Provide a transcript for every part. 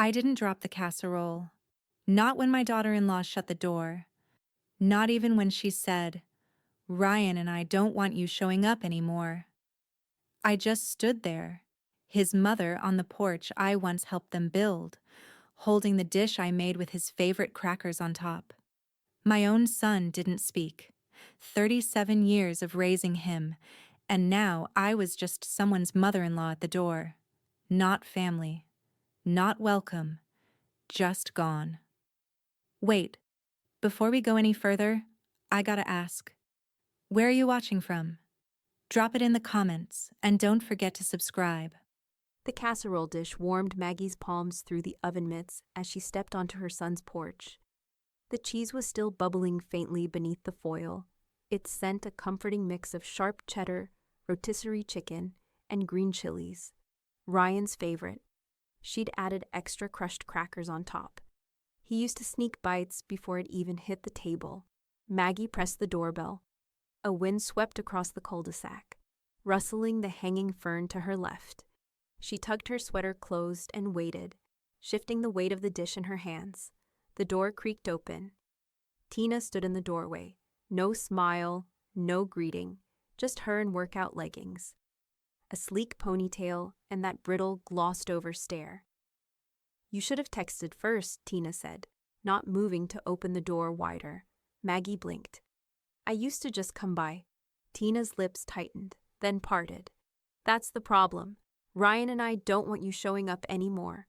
I didn't drop the casserole. Not when my daughter-in-law shut the door. Not even when she said, "Ryan and I don't want you showing up anymore." I just stood there, his mother on the porch I once helped them build, holding the dish I made with his favorite crackers on top. My own son didn't speak. 37 years of raising him, and now I was just someone's mother-in-law at the door. Not family. Not welcome. Just gone. Wait, before we go any further, I gotta ask. Where are you watching from? Drop it in the comments, and don't forget to subscribe. The casserole dish warmed Maggie's palms through the oven mitts as she stepped onto her son's porch. The cheese was still bubbling faintly beneath the foil, its scent a comforting mix of sharp cheddar, rotisserie chicken, and green chilies. Ryan's favorite. She'd added extra crushed crackers on top. He used to sneak bites before it even hit the table. Maggie pressed the doorbell. A wind swept across the cul-de-sac, rustling the hanging fern to her left. She tugged her sweater closed and waited, shifting the weight of the dish in her hands. The door creaked open. Tina stood in the doorway. No smile, no greeting, just her in workout leggings. A sleek ponytail and that brittle, glossed-over stare. "You should have texted first," Tina said, not moving to open the door wider. Maggie blinked. "I used to just come by." Tina's lips tightened, then parted. "That's the problem. Ryan and I don't want you showing up anymore.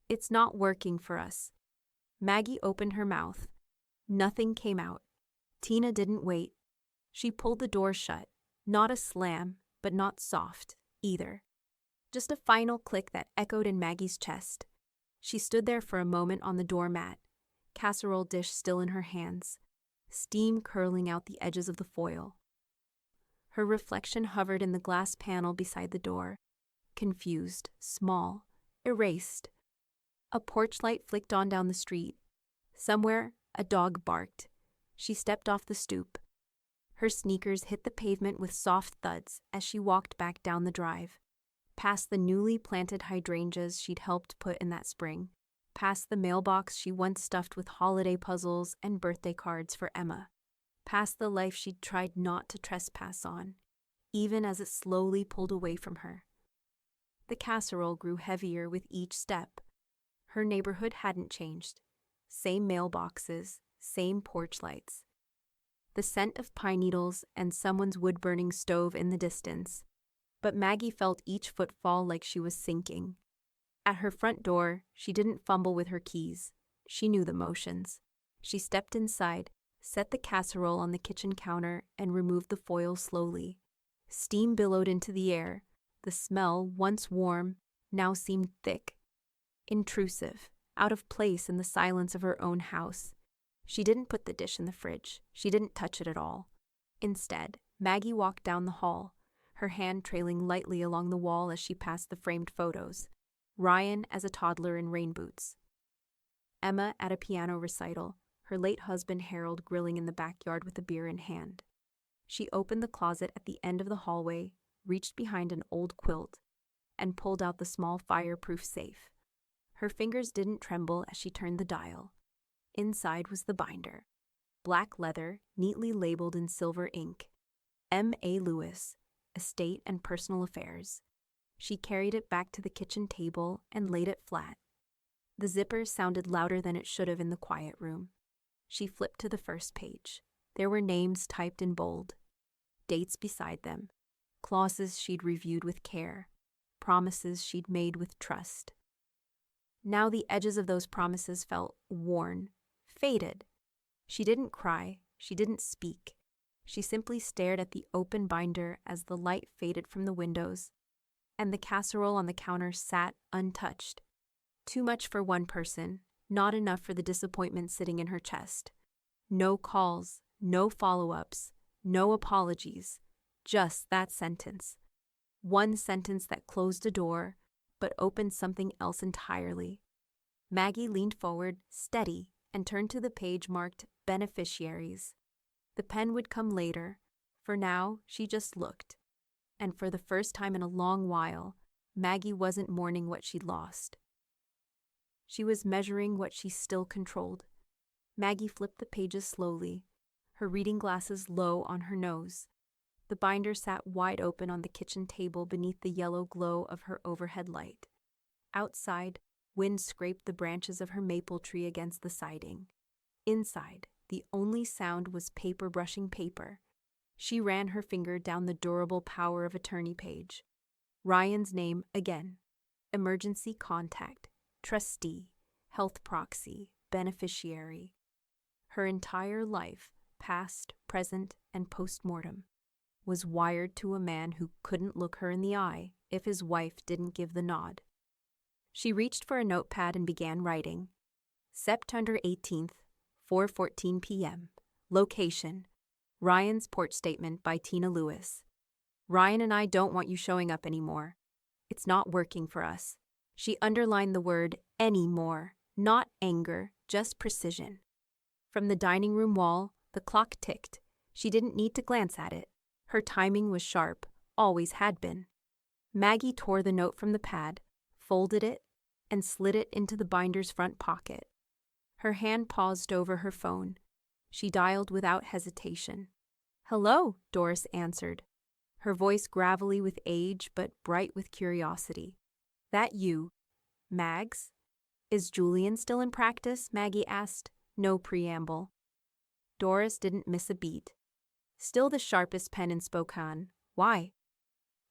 It's not working for us." Maggie opened her mouth. Nothing came out. Tina didn't wait. She pulled the door shut. Not a slam, but not soft, either. Just a final click that echoed in Maggie's chest. She stood there for a moment on the doormat, casserole dish still in her hands, steam curling out the edges of the foil. Her reflection hovered in the glass panel beside the door, confused, small, erased. A porch light flicked on down the street. Somewhere, a dog barked. She stepped off the stoop. Her sneakers hit the pavement with soft thuds as she walked back down the drive, past the newly planted hydrangeas she'd helped put in that spring, past the mailbox she once stuffed with holiday puzzles and birthday cards for Emma, past the life she'd tried not to trespass on, even as it slowly pulled away from her. The casserole grew heavier with each step. Her neighborhood hadn't changed. Same mailboxes, same porch lights. The scent of pine needles and someone's wood-burning stove in the distance. But Maggie felt each footfall like she was sinking. At her front door, she didn't fumble with her keys. She knew the motions. She stepped inside, set the casserole on the kitchen counter, and removed the foil slowly. Steam billowed into the air. The smell, once warm, now seemed thick. Intrusive, out of place in the silence of her own house. She didn't put the dish in the fridge. She didn't touch it at all. Instead, Maggie walked down the hall, her hand trailing lightly along the wall as she passed the framed photos. Ryan as a toddler in rain boots. Emma at a piano recital, her late husband Harold grilling in the backyard with a beer in hand. She opened the closet at the end of the hallway, reached behind an old quilt, and pulled out the small fireproof safe. Her fingers didn't tremble as she turned the dial. Inside was the binder. Black leather, neatly labeled in silver ink. M.A. Lewis, Estate and Personal Affairs. She carried it back to the kitchen table and laid it flat. The zipper sounded louder than it should have in the quiet room. She flipped to the first page. There were names typed in bold. Dates beside them. Clauses she'd reviewed with care. Promises she'd made with trust. Now the edges of those promises felt worn, faded. She didn't cry. She didn't speak. She simply stared at the open binder as the light faded from the windows, and the casserole on the counter sat untouched. Too much for one person, not enough for the disappointment sitting in her chest. No calls, no follow-ups, no apologies, just that sentence. One sentence that closed a door, but opened something else entirely. Maggie leaned forward, steady, and turned to the page marked Beneficiaries. The pen would come later. For now, she just looked. And for the first time in a long while, Maggie wasn't mourning what she'd lost. She was measuring what she still controlled. Maggie flipped the pages slowly, her reading glasses low on her nose. The binder sat wide open on the kitchen table beneath the yellow glow of her overhead light. Outside, wind scraped the branches of her maple tree against the siding. Inside, the only sound was paper brushing paper. She ran her finger down the durable power of attorney page. Ryan's name again. Emergency contact, trustee, health proxy, beneficiary. Her entire life, past, present, and post-mortem, was wired to a man who couldn't look her in the eye if his wife didn't give the nod. She reached for a notepad and began writing. September 18th, 4:14 p.m. Location: Ryan's porch statement by Tina Lewis. Ryan and I don't want you showing up anymore. It's not working for us. She underlined the word anymore, not anger, just precision. From the dining room wall, the clock ticked. She didn't need to glance at it. Her timing was sharp, always had been. Maggie tore the note from the pad, folded it, and slid it into the binder's front pocket. Her hand paused over her phone. She dialed without hesitation. "Hello," Doris answered, her voice gravelly with age but bright with curiosity. "That you, Mags? Is Julian still in practice?" Maggie asked, no preamble. Doris didn't miss a beat. Still the sharpest pen in Spokane. "Why?"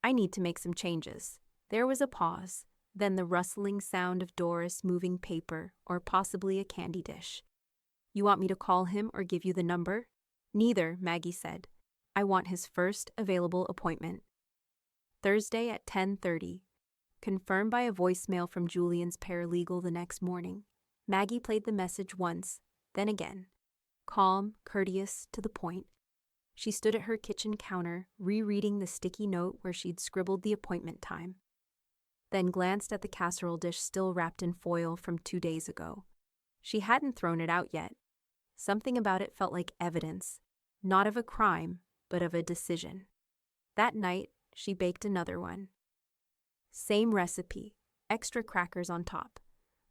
"I need to make some changes." There was a pause, then the rustling sound of Doris moving paper or possibly a candy dish. "You want me to call him or give you the number?" "Neither," Maggie said. "I want his first available appointment." Thursday at 10:30. Confirmed by a voicemail from Julian's paralegal the next morning. Maggie played the message once, then again. Calm, courteous, to the point. She stood at her kitchen counter, rereading the sticky note where she'd scribbled the appointment time. Then glanced at the casserole dish still wrapped in foil from 2 days ago. She hadn't thrown it out yet. Something about it felt like evidence, not of a crime, but of a decision. That night, she baked another one. Same recipe, extra crackers on top,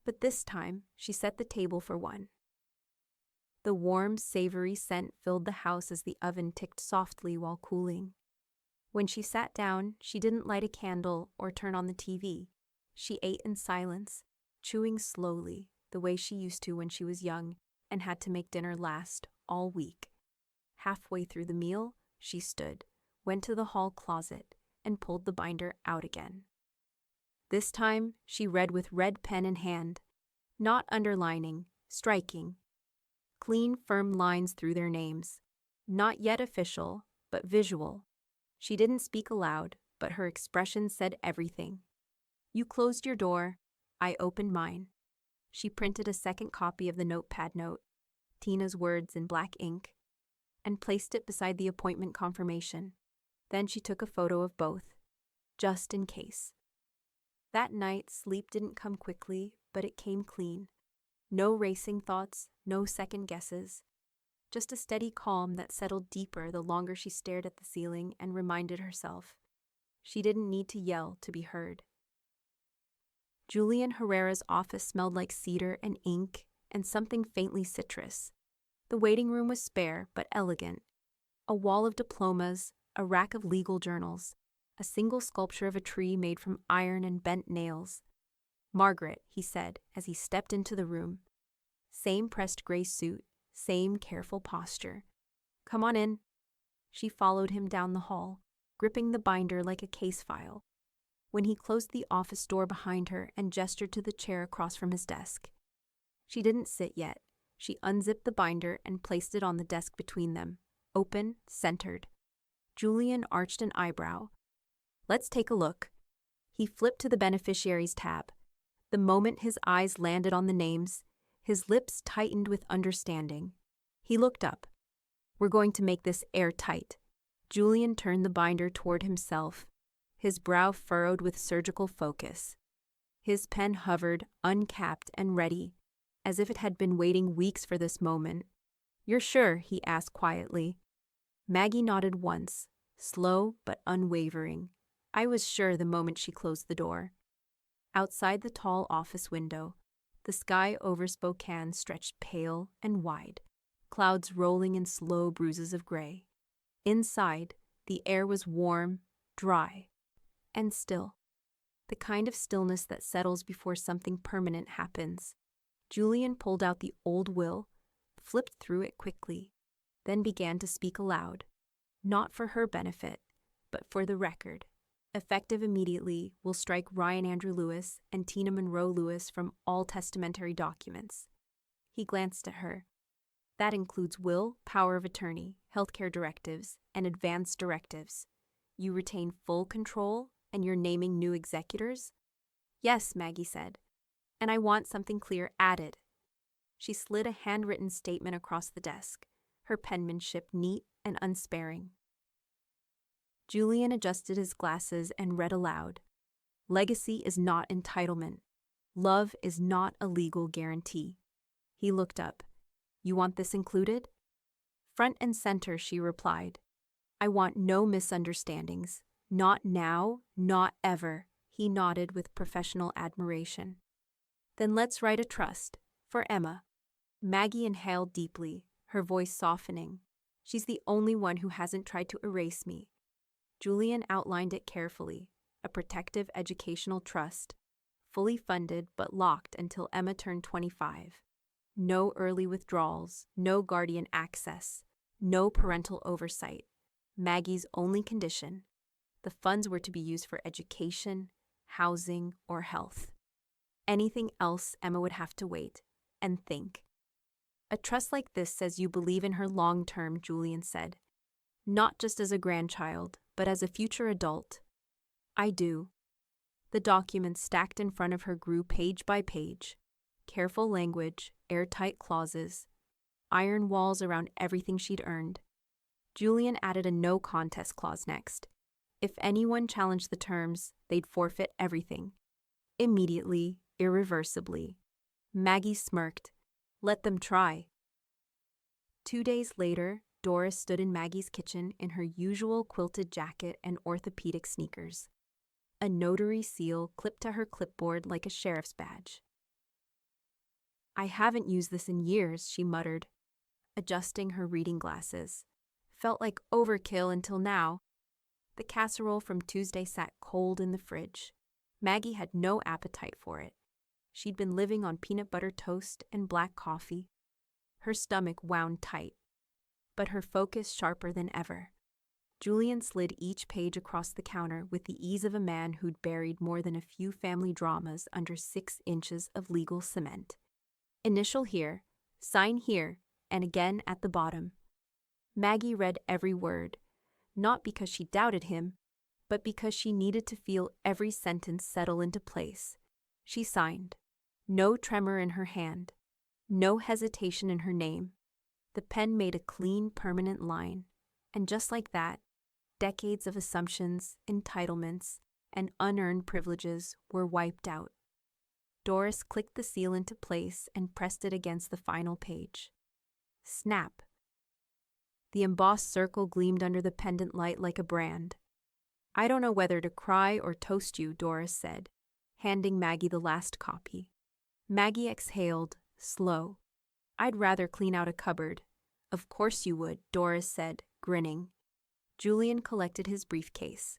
but this time she set the table for one. The warm, savory scent filled the house as the oven ticked softly while cooling. When she sat down, she didn't light a candle or turn on the TV. She ate in silence, chewing slowly, the way she used to when she was young and had to make dinner last all week. Halfway through the meal, she stood, went to the hall closet, and pulled the binder out again. This time, she read with red pen in hand, not underlining, striking. Clean, firm lines through their names. Not yet official, but visual. She didn't speak aloud, but her expression said everything. "You closed your door. I opened mine." She printed a second copy of the notepad note, Tina's words in black ink, and placed it beside the appointment confirmation. Then she took a photo of both, just in case. That night, sleep didn't come quickly, but it came clean. No racing thoughts, no second guesses. Just a steady calm that settled deeper the longer she stared at the ceiling and reminded herself. She didn't need to yell to be heard. Julian Herrera's office smelled like cedar and ink and something faintly citrus. The waiting room was spare but elegant. A wall of diplomas, a rack of legal journals, a single sculpture of a tree made from iron and bent nails. "Margaret," he said as he stepped into the room. Same pressed gray suit, same careful posture. "Come on in." She followed him down the hall, gripping the binder like a case file. When he closed the office door behind her and gestured to the chair across from his desk. She didn't sit yet. She unzipped the binder and placed it on the desk between them, open, centered. Julian arched an eyebrow. "Let's take a look." He flipped to the beneficiaries tab. The moment his eyes landed on the names, his lips tightened with understanding. He looked up. "We're going to make this airtight." Julian turned the binder toward himself, his brow furrowed with surgical focus. His pen hovered, uncapped and ready, as if it had been waiting weeks for this moment. "You're sure?" he asked quietly. Maggie nodded once, slow but unwavering. "I was sure the moment she closed the door." Outside the tall office window, The sky over Spokane stretched pale and wide, clouds rolling in slow bruises of gray. Inside, the air was warm, dry, and still. The kind of stillness that settles before something permanent happens. Julian pulled out the old will, flipped through it quickly, then began to speak aloud, not for her benefit, but for the record. Effective immediately will strike Ryan Andrew Lewis and Tina Monroe Lewis from all testamentary documents. He glanced at her. That includes will, power of attorney, healthcare directives, and advance directives. You retain full control, and you're naming new executors? Yes, Maggie said. And I want something clear added. She slid a handwritten statement across the desk, her penmanship neat and unsparing. Julian adjusted his glasses and read aloud. Legacy is not entitlement. Love is not a legal guarantee. He looked up. You want this included? Front and center, she replied. I want no misunderstandings. Not now, not ever. He nodded with professional admiration. Then let's write a trust. For Emma. Maggie inhaled deeply, her voice softening. She's the only one who hasn't tried to erase me. Julian outlined it carefully. A protective educational trust. Fully funded but locked until Emma turned 25. No early withdrawals, no guardian access, no parental oversight. Maggie's only condition. The funds were to be used for education, housing, or health. Anything else Emma would have to wait and think. A trust like this says you believe in her long-term, Julian said. Not just as a grandchild, but as a future adult. I do. The documents stacked in front of her grew page by page. Careful language, airtight clauses, iron walls around everything she'd earned. Julian added a no contest clause next. If anyone challenged the terms, they'd forfeit everything. Immediately, irreversibly. Maggie smirked. Let them try. 2 days later, Doris stood in Maggie's kitchen in her usual quilted jacket and orthopedic sneakers. A notary seal clipped to her clipboard like a sheriff's badge. I haven't used this in years, she muttered, adjusting her reading glasses. Felt like overkill until now. The casserole from Tuesday sat cold in the fridge. Maggie had no appetite for it. She'd been living on peanut butter toast and black coffee. Her stomach wound tight, but her focus sharper than ever. Julian slid each page across the counter with the ease of a man who'd buried more than a few family dramas under 6 inches of legal cement. Initial here, sign here, and again at the bottom. Maggie read every word, not because she doubted him, but because she needed to feel every sentence settle into place. She signed. No tremor in her hand. No hesitation in her name. The pen made a clean, permanent line. And just like that, decades of assumptions, entitlements, and unearned privileges were wiped out. Doris clicked the seal into place and pressed it against the final page. Snap. The embossed circle gleamed under the pendant light like a brand. I don't know whether to cry or toast you, Doris said, handing Maggie the last copy. Maggie exhaled, slow. I'd rather clean out a cupboard. Of course you would, Doris said, grinning. Julian collected his briefcase.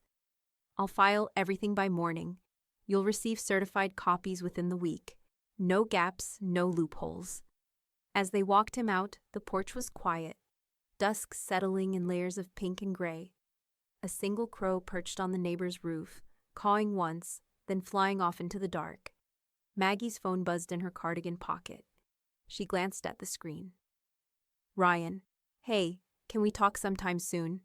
I'll file everything by morning. You'll receive certified copies within the week. No gaps, no loopholes. As they walked him out, the porch was quiet, dusk settling in layers of pink and gray. A single crow perched on the neighbor's roof, cawing once, then flying off into the dark. Maggie's phone buzzed in her cardigan pocket. She glanced at the screen. Ryan. Hey, can we talk sometime soon?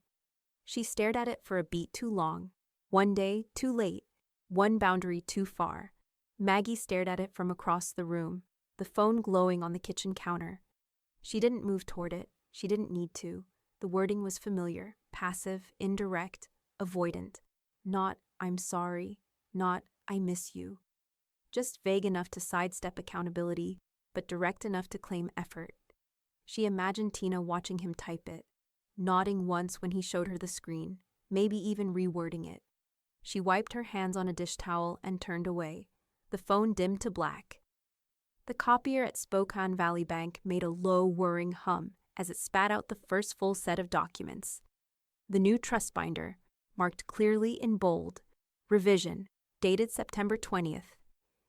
She stared at it for a beat too long. One day, too late. One boundary too far. Maggie stared at it from across the room, the phone glowing on the kitchen counter. She didn't move toward it. She didn't need to. The wording was familiar, passive, indirect, avoidant. Not, I'm sorry. Not, I miss you. Just vague enough to sidestep accountability, but direct enough to claim effort. She imagined Tina watching him type it, nodding once when he showed her the screen, maybe even rewording it. She wiped her hands on a dish towel and turned away. The phone dimmed to black. The copier at Spokane Valley Bank made a low, whirring hum as it spat out the first full set of documents. The new trust binder, marked clearly in bold, revision, dated September 20th.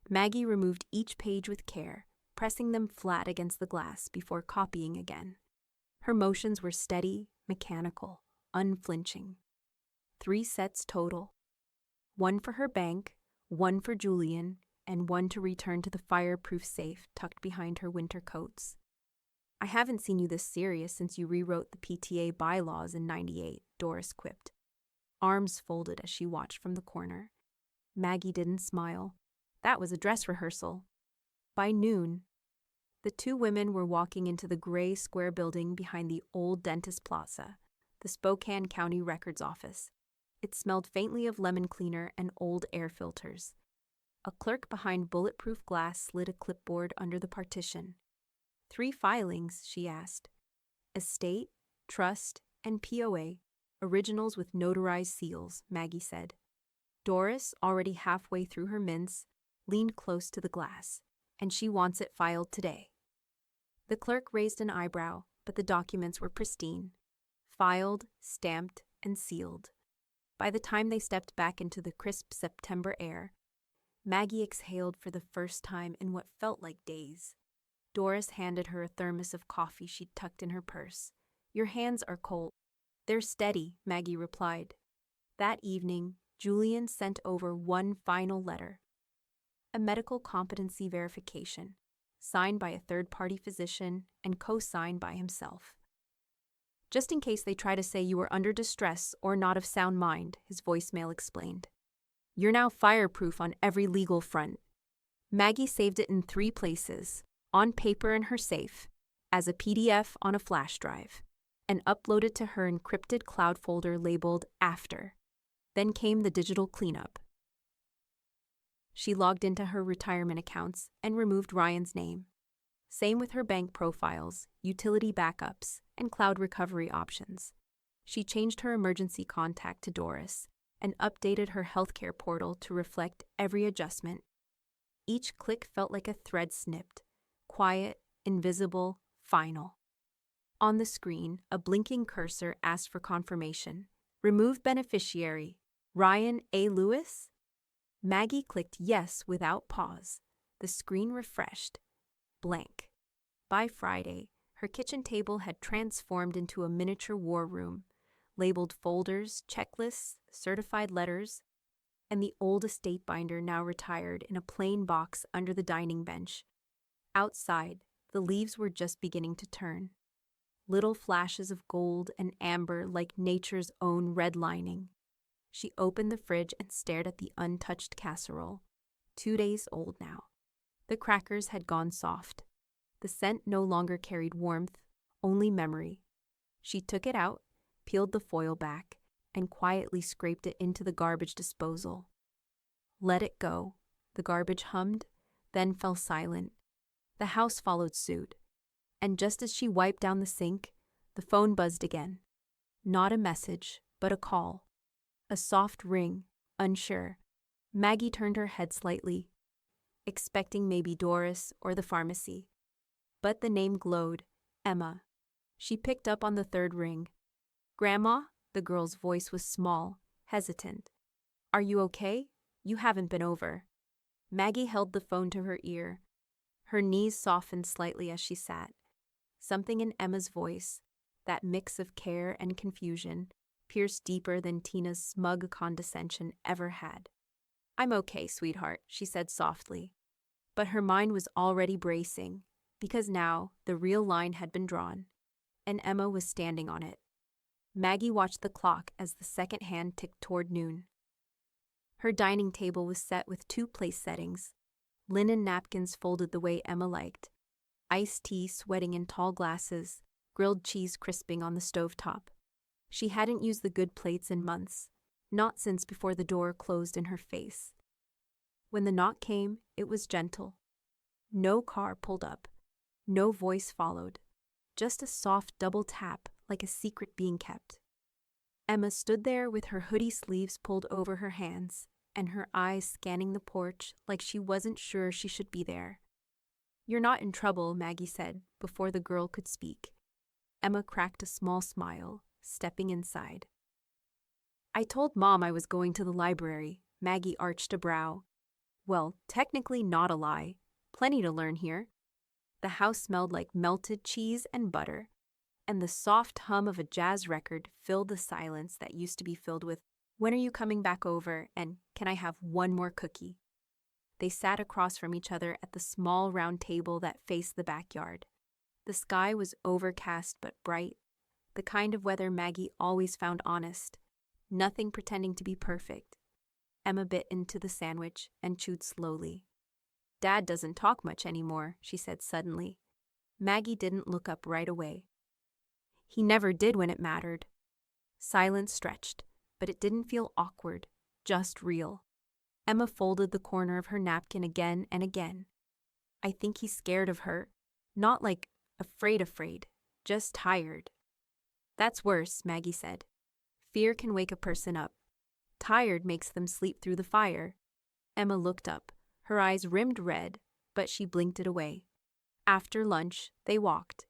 Maggie removed each page with care, pressing them flat against the glass before copying again. Her motions were steady, mechanical, unflinching. 3 sets total. 1 for her bank, 1 for Julian, and 1 to return to the fireproof safe tucked behind her winter coats. I haven't seen you this serious since you rewrote the PTA bylaws in '98, Doris quipped, arms folded as she watched from the corner. Maggie didn't smile. That was a dress rehearsal. By noon, the 2 women were walking into the gray square building behind the old Dentist Plaza, the Spokane County Records Office. It smelled faintly of lemon cleaner and old air filters. A clerk behind bulletproof glass slid a clipboard under the partition. 3 filings, she asked. Estate, trust, and POA, originals with notarized seals, Maggie said. Doris, already halfway through her mince, leaned close to the glass, and she wants it filed today. The clerk raised an eyebrow, but the documents were pristine, filed, stamped, and sealed. By the time they stepped back into the crisp September air, Maggie exhaled for the first time in what felt like days. Doris handed her a thermos of coffee she'd tucked in her purse. Your hands are cold. They're steady, Maggie replied. That evening, Julian sent over one final letter. A medical competency verification, signed by a third-party physician and co-signed by himself. Just in case they try to say you were under distress or not of sound mind, his voicemail explained. You're now fireproof on every legal front. Maggie saved it in 3 places, on paper in her safe, as a PDF on a flash drive, and uploaded to her encrypted cloud folder labeled After. Then came the digital cleanup. She logged into her retirement accounts and removed Ryan's name. Same with her bank profiles, utility backups, and cloud recovery options. She changed her emergency contact to Doris and updated her healthcare portal to reflect every adjustment. Each click felt like a thread snipped, quiet, invisible, final. On the screen, a blinking cursor asked for confirmation. Remove beneficiary, Ryan A. Lewis? Maggie clicked yes without pause. The screen refreshed. Blank. By Friday, her kitchen table had transformed into a miniature war room, labeled folders, checklists, certified letters, and the old estate binder now retired in a plain box under the dining bench. Outside, the leaves were just beginning to turn. Little flashes of gold and amber like nature's own redlining. She opened the fridge and stared at the untouched casserole, 2 days old now. The crackers had gone soft. The scent no longer carried warmth, only memory. She took it out, peeled the foil back, and quietly scraped it into the garbage disposal. Let it go. The garbage hummed, then fell silent. The house followed suit. And just as she wiped down the sink, the phone buzzed again. Not a message, but a call. A soft ring, unsure. Maggie turned her head slightly, expecting maybe Doris or the pharmacy. But the name glowed, Emma. She picked up on the 3rd ring. Grandma? The girl's voice was small, hesitant. Are you okay? You haven't been over. Maggie held the phone to her ear. Her knees softened slightly as she sat. Something in Emma's voice, that mix of care and confusion, pierced deeper than Tina's smug condescension ever had. I'm okay, sweetheart, she said softly. But her mind was already bracing, because now the real line had been drawn, and Emma was standing on it. Maggie watched the clock as the second hand ticked toward noon. Her dining table was set with 2 place settings, linen napkins folded the way Emma liked, iced tea sweating in tall glasses, grilled cheese crisping on the stovetop. She hadn't used the good plates in months, not since before the door closed in her face. When the knock came, it was gentle. No car pulled up. No voice followed. Just a soft double tap like a secret being kept. Emma stood there with her hoodie sleeves pulled over her hands and her eyes scanning the porch like she wasn't sure she should be there. "You're not in trouble," Maggie said, before the girl could speak. Emma cracked a small smile, stepping inside. "I told Mom I was going to the library," Maggie arched a brow. "Well, technically not a lie. Plenty to learn here." The house smelled like melted cheese and butter, and the soft hum of a jazz record filled the silence that used to be filled with, "When are you coming back over?" and "Can I have one more cookie?" They sat across from each other at the small round table that faced the backyard. The sky was overcast but bright, the kind of weather Maggie always found honest, nothing pretending to be perfect. Emma bit into the sandwich and chewed slowly. "Dad doesn't talk much anymore," she said suddenly. Maggie didn't look up right away. "He never did when it mattered." Silence stretched, but it didn't feel awkward, just real. Emma folded the corner of her napkin again and again. "I think he's scared of her. Not like afraid, just tired." "That's worse," Maggie said. "Fear can wake a person up. Tired makes them sleep through the fire." Emma looked up, her eyes rimmed red, but she blinked it away. After lunch, they walked.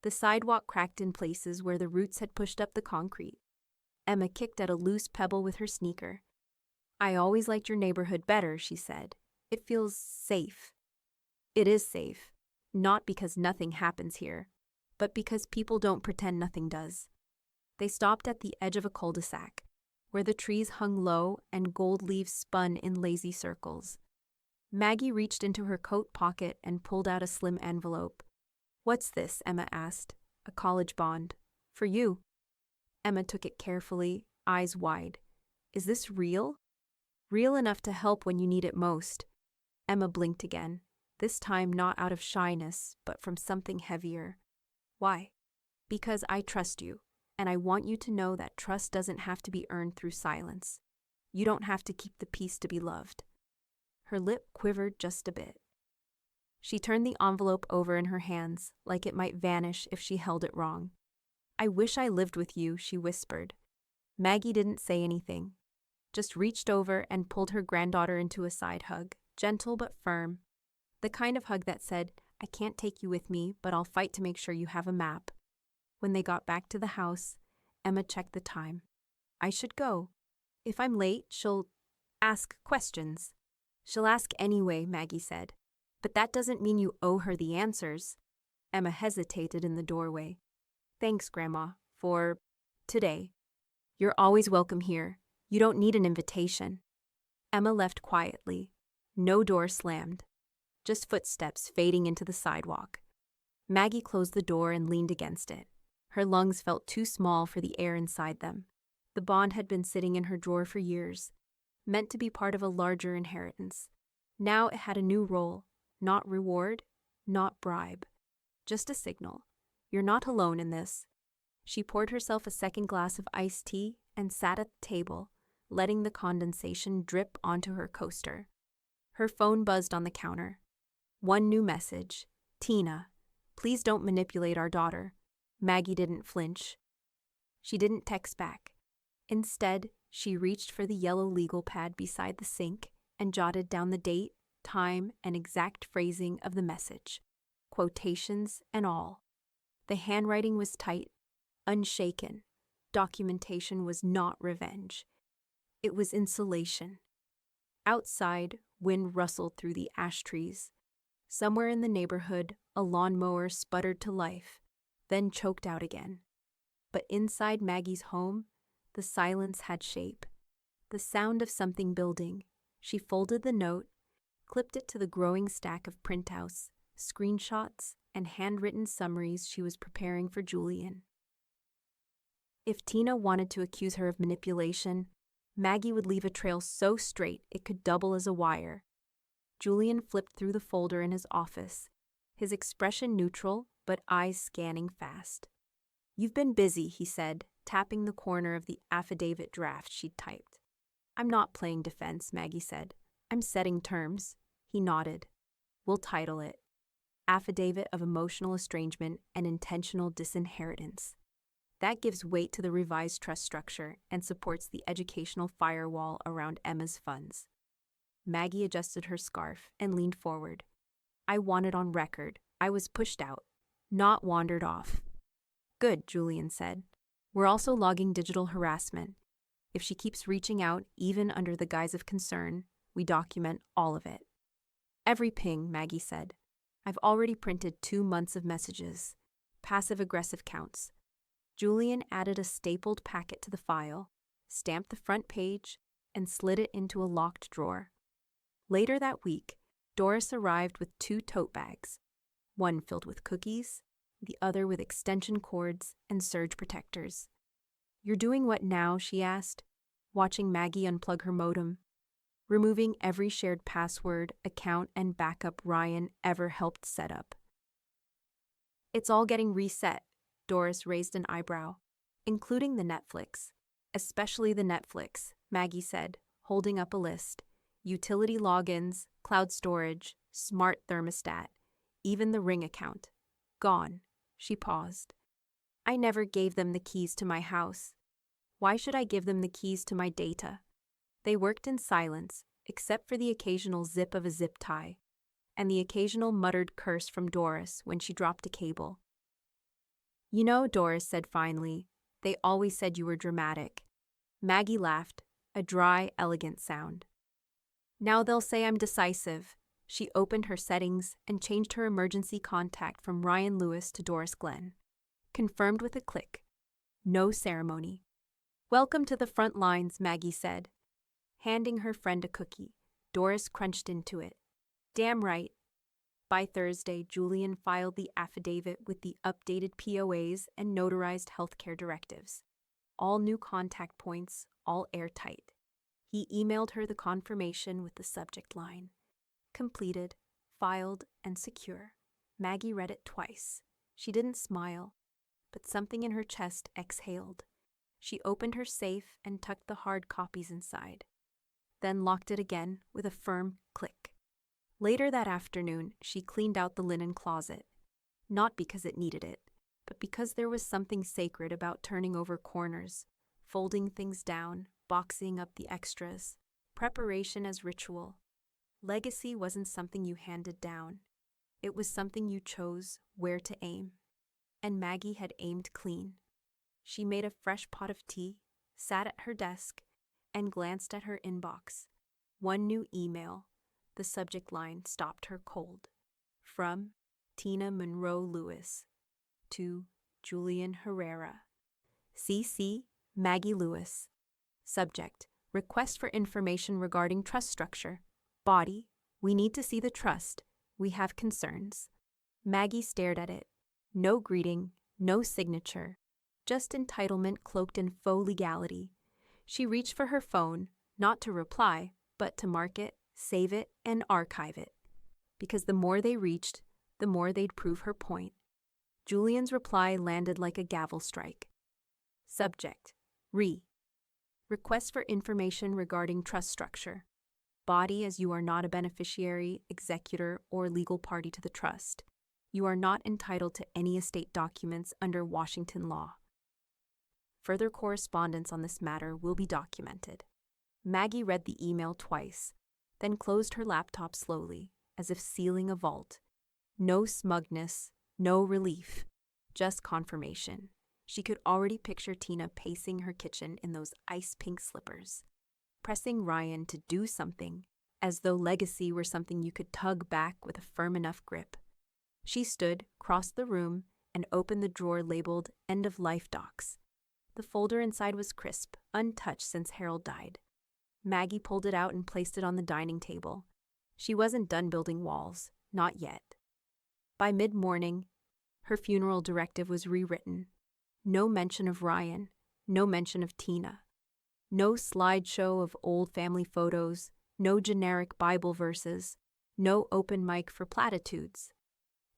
The sidewalk cracked in places where the roots had pushed up the concrete. Emma kicked at a loose pebble with her sneaker. "I always liked your neighborhood better," she said. "It feels safe." "It is safe, not because nothing happens here, but because people don't pretend nothing does." They stopped at the edge of a cul-de-sac, where the trees hung low and gold leaves spun in lazy circles. Maggie reached into her coat pocket and pulled out a slim envelope. "What's this?" Emma asked. "A college bond. For you." Emma took it carefully, eyes wide. "Is this real?" "Real enough to help when you need it most." Emma blinked again, this time not out of shyness, but from something heavier. "Why?" "Because I trust you, and I want you to know that trust doesn't have to be earned through silence. You don't have to keep the peace to be loved." Her lip quivered just a bit. She turned the envelope over in her hands, like it might vanish if she held it wrong. "I wish I lived with you," she whispered. Maggie didn't say anything, just reached over and pulled her granddaughter into a side hug, gentle but firm. The kind of hug that said, "I can't take you with me, but I'll fight to make sure you have a map." When they got back to the house, Emma checked the time. "I should go. If I'm late, she'll ask questions." "She'll ask anyway," Maggie said. "But that doesn't mean you owe her the answers." Emma hesitated in the doorway. "Thanks, Grandma, for today. You're always welcome here. You don't need an invitation." Emma left quietly. No door slammed. Just footsteps fading into the sidewalk. Maggie closed the door and leaned against it. Her lungs felt too small for the air inside them. The bond had been sitting in her drawer for years, meant to be part of a larger inheritance. Now it had a new role, not reward, not bribe. Just a signal. You're not alone in this. She poured herself a second glass of iced tea and sat at the table, letting the condensation drip onto her coaster. Her phone buzzed on the counter. One new message. "Tina, please don't manipulate our daughter." Maggie didn't flinch. She didn't text back. Instead, she reached for the yellow legal pad beside the sink and jotted down the date, time, and exact phrasing of the message, quotations and all. The handwriting was tight, unshaken. Documentation was not revenge. It was insulation. Outside, wind rustled through the ash trees. Somewhere in the neighborhood, a lawnmower sputtered to life, then choked out again. But inside Maggie's home, the silence had shape. The sound of something building. She folded the note, clipped it to the growing stack of printouts, screenshots, and handwritten summaries she was preparing for Julian. If Tina wanted to accuse her of manipulation, Maggie would leave a trail so straight it could double as a wire. Julian flipped through the folder in his office, his expression neutral but eyes scanning fast. "You've been busy," he said, tapping the corner of the affidavit draft she'd typed. "I'm not playing defense," Maggie said. "I'm setting terms." He nodded. "We'll title it Affidavit of Emotional Estrangement and Intentional Disinheritance." That gives weight to the revised trust structure and supports the educational firewall around Emma's funds. Maggie adjusted her scarf and leaned forward. I want it on record. I was pushed out, not wandered off. Good, Julian said. We're also logging digital harassment. If she keeps reaching out, even under the guise of concern, we document all of it. Every ping, Maggie said. I've already printed 2 months of messages. Passive-aggressive counts. Julian added a stapled packet to the file, stamped the front page, and slid it into a locked drawer. Later that week, Doris arrived with 2 tote bags, one filled with cookies, the other with extension cords and surge protectors. You're doing what now? She asked, watching Maggie unplug her modem. Removing every shared password, account, and backup Ryan ever helped set up. It's all getting reset, Doris raised an eyebrow. Including the Netflix. Especially the Netflix, Maggie said, holding up a list. Utility logins, cloud storage, smart thermostat, even the Ring account. Gone. She paused. I never gave them the keys to my house. Why should I give them the keys to my data? They worked in silence, except for the occasional zip of a zip tie, and the occasional muttered curse from Doris when she dropped a cable. You know, Doris said finally, they always said you were dramatic. Maggie laughed, a dry, elegant sound. Now they'll say I'm decisive. She opened her settings and changed her emergency contact from Ryan Lewis to Doris Glenn. Confirmed with a click. No ceremony. Welcome to the front lines, Maggie said. Handing her friend a cookie, Doris crunched into it. Damn right. By Thursday, Julian filed the affidavit with the updated POAs and notarized healthcare directives. All new contact points, all airtight. He emailed her the confirmation with the subject line. Completed, filed, and secure. Maggie read it twice. She didn't smile, but something in her chest exhaled. She opened her safe and tucked the hard copies inside, then locked it again with a firm click. Later that afternoon, she cleaned out the linen closet, not because it needed it, but because there was something sacred about turning over corners, folding things down, boxing up the extras, preparation as ritual. Legacy wasn't something you handed down. It was something you chose where to aim. And Maggie had aimed clean. She made a fresh pot of tea, sat at her desk, and glanced at her inbox. One new email. The subject line stopped her cold. From Tina Monroe Lewis to Julian Herrera. CC Maggie Lewis. Subject: Request for information regarding trust structure. Body: We need to see the trust. We have concerns. Maggie stared at it. No greeting, no signature. Just entitlement cloaked in faux legality. She reached for her phone, not to reply, but to mark it, save it, and archive it. Because the more they reached, the more they'd prove her point. Julian's reply landed like a gavel strike. Subject: Request for information regarding trust structure. Body: As you are not a beneficiary, executor, or legal party to the trust. You are not entitled to any estate documents under Washington law. Further correspondence on this matter will be documented. Maggie read the email twice, then closed her laptop slowly, as if sealing a vault. No smugness, no relief, just confirmation. She could already picture Tina pacing her kitchen in those ice-pink slippers, pressing Ryan to do something, as though legacy were something you could tug back with a firm enough grip. She stood, crossed the room, and opened the drawer labeled End of Life Docs. The folder inside was crisp, untouched since Harold died. Maggie pulled it out and placed it on the dining table. She wasn't done building walls, not yet. By mid-morning, her funeral directive was rewritten. No mention of Ryan, no mention of Tina. No slideshow of old family photos, no generic Bible verses, no open mic for platitudes.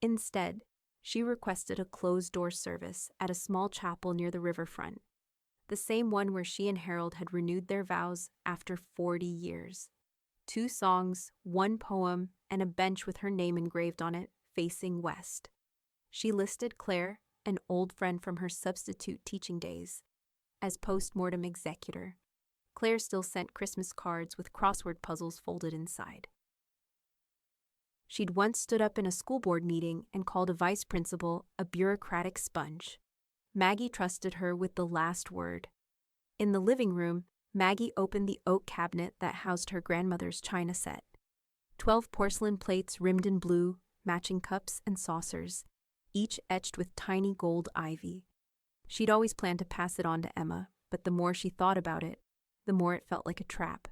Instead, she requested a closed-door service at a small chapel near the riverfront, the same one where she and Harold had renewed their vows after 40 years. 2 songs, 1 poem, and a bench with her name engraved on it, facing west. She listed Claire, an old friend from her substitute teaching days, as post-mortem executor. Claire still sent Christmas cards with crossword puzzles folded inside. She'd once stood up in a school board meeting and called a vice principal a bureaucratic sponge. Maggie trusted her with the last word. In the living room, Maggie opened the oak cabinet that housed her grandmother's china set. 12 porcelain plates rimmed in blue, matching cups and saucers, each etched with tiny gold ivy. She'd always planned to pass it on to Emma, but the more she thought about it, the more it felt like a trap.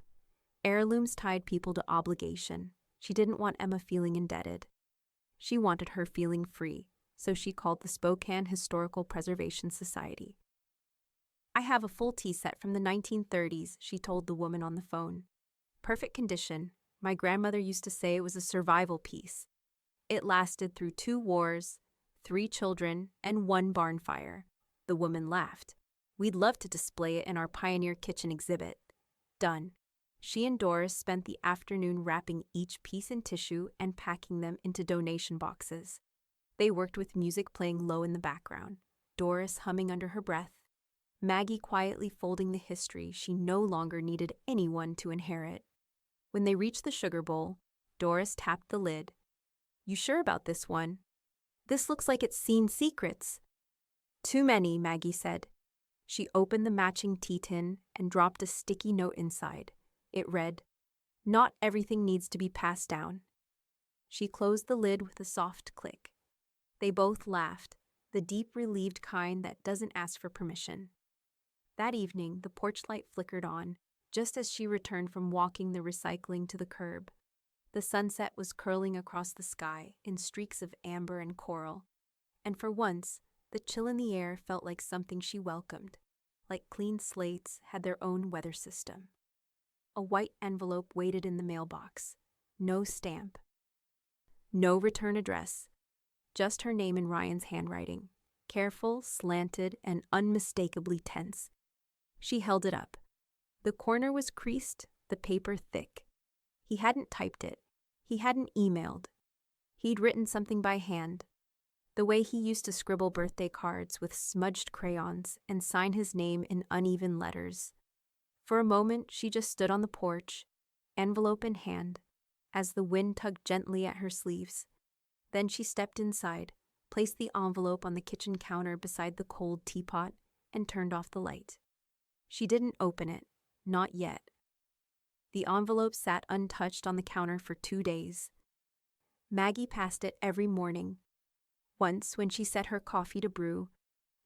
Heirlooms tied people to obligation. She didn't want Emma feeling indebted. She wanted her feeling free, so she called the Spokane Historical Preservation Society. "I have a full tea set from the 1930s, she told the woman on the phone. "Perfect condition. My grandmother used to say it was a survival piece. It lasted through 2 wars, 3 children, and 1 barn fire." The woman laughed. "We'd love to display it in our Pioneer Kitchen exhibit." Done. She and Doris spent the afternoon wrapping each piece in tissue and packing them into donation boxes. They worked with music playing low in the background, Doris humming under her breath, Maggie quietly folding the history she no longer needed anyone to inherit. When they reached the sugar bowl, Doris tapped the lid. "You sure about this one? This looks like it's seen secrets." "Too many," Maggie said. She opened the matching tea tin and dropped a sticky note inside. It read, "Not everything needs to be passed down." She closed the lid with a soft click. They both laughed, the deep, relieved kind that doesn't ask for permission. That evening, the porch light flickered on, just as she returned from walking the recycling to the curb. The sunset was curling across the sky in streaks of amber and coral, and for once, the chill in the air felt like something she welcomed, like clean slates had their own weather system. A white envelope waited in the mailbox. No stamp. No return address. Just her name in Ryan's handwriting, careful, slanted, and unmistakably tense. She held it up. The corner was creased, the paper thick. He hadn't typed it. He hadn't emailed. He'd written something by hand, the way he used to scribble birthday cards with smudged crayons and sign his name in uneven letters. For a moment, she just stood on the porch, envelope in hand, as the wind tugged gently at her sleeves. Then she stepped inside, placed the envelope on the kitchen counter beside the cold teapot, and turned off the light. She didn't open it, not yet. The envelope sat untouched on the counter for 2 days. Maggie passed it every morning. Once when she set her coffee to brew,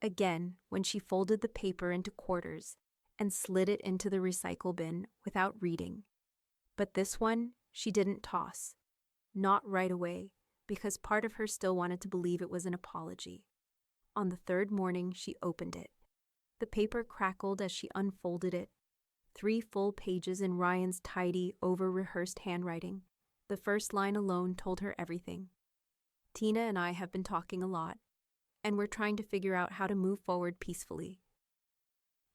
again when she folded the paper into quarters and slid it into the recycle bin without reading. But this one she didn't toss. Not right away, because part of her still wanted to believe it was an apology. On the 3rd morning, she opened it. The paper crackled as she unfolded it. 3 full pages in Ryan's tidy, over-rehearsed handwriting. The first line alone told her everything. "Tina and I have been talking a lot, and we're trying to figure out how to move forward peacefully."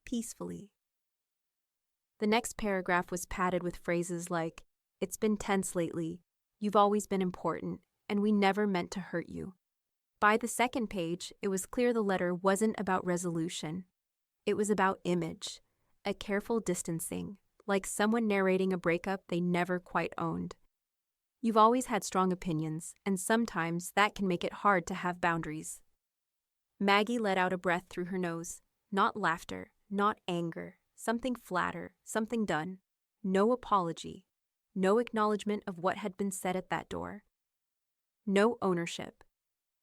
Peacefully. The next paragraph was padded with phrases like, "It's been tense lately. You've always been important, and we never meant to hurt you." By the 2nd page, it was clear the letter wasn't about resolution. It was about image, a careful distancing, like someone narrating a breakup they never quite owned. "You've always had strong opinions, and sometimes that can make it hard to have boundaries." Maggie let out a breath through her nose. Not laughter, not anger, something flatter, something done. No apology. No acknowledgement of what had been said at that door. No ownership.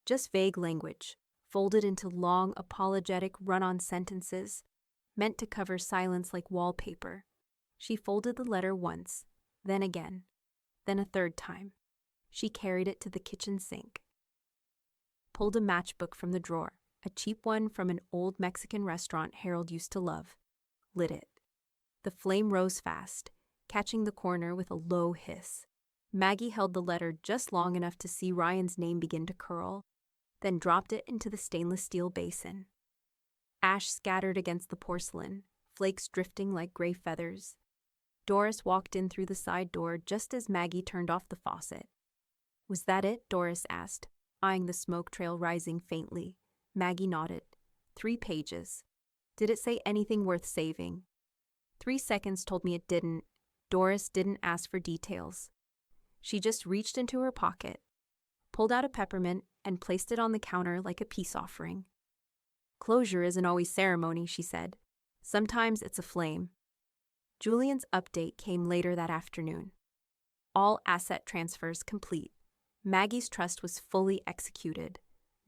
Just vague language, folded into long, apologetic run-on sentences, meant to cover silence like wallpaper. She folded the letter once, then again, then a 3rd time. She carried it to the kitchen sink. Pulled a matchbook from the drawer, a cheap one from an old Mexican restaurant Harold used to love. Lit it. The flame rose fast, catching the corner with a low hiss. Maggie held the letter just long enough to see Ryan's name begin to curl, then dropped it into the stainless steel basin. Ash scattered against the porcelain, flakes drifting like gray feathers. Doris walked in through the side door just as Maggie turned off the faucet. "Was that it?" Doris asked, eyeing the smoke trail rising faintly. Maggie nodded. 3 pages. "Did it say anything worth saving?" 3 seconds told me it didn't. Doris didn't ask for details. She just reached into her pocket, pulled out a peppermint, and placed it on the counter like a peace offering. Closure isn't always ceremony, she said. Sometimes it's a flame. Julian's update came later that afternoon. All asset transfers complete. Maggie's trust was fully executed.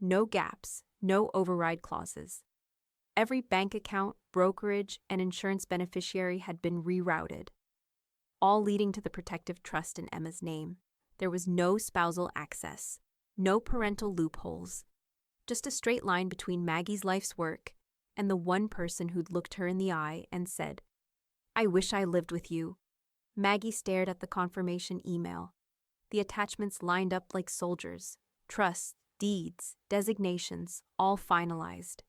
No gaps, no override clauses. Every bank account, brokerage, and insurance beneficiary had been rerouted, all leading to the protective trust in Emma's name. There was no spousal access, no parental loopholes, just a straight line between Maggie's life's work and the one person who'd looked her in the eye and said, "I wish I lived with you." Maggie stared at the confirmation email. The attachments lined up like soldiers. Trusts, deeds, designations, all finalized.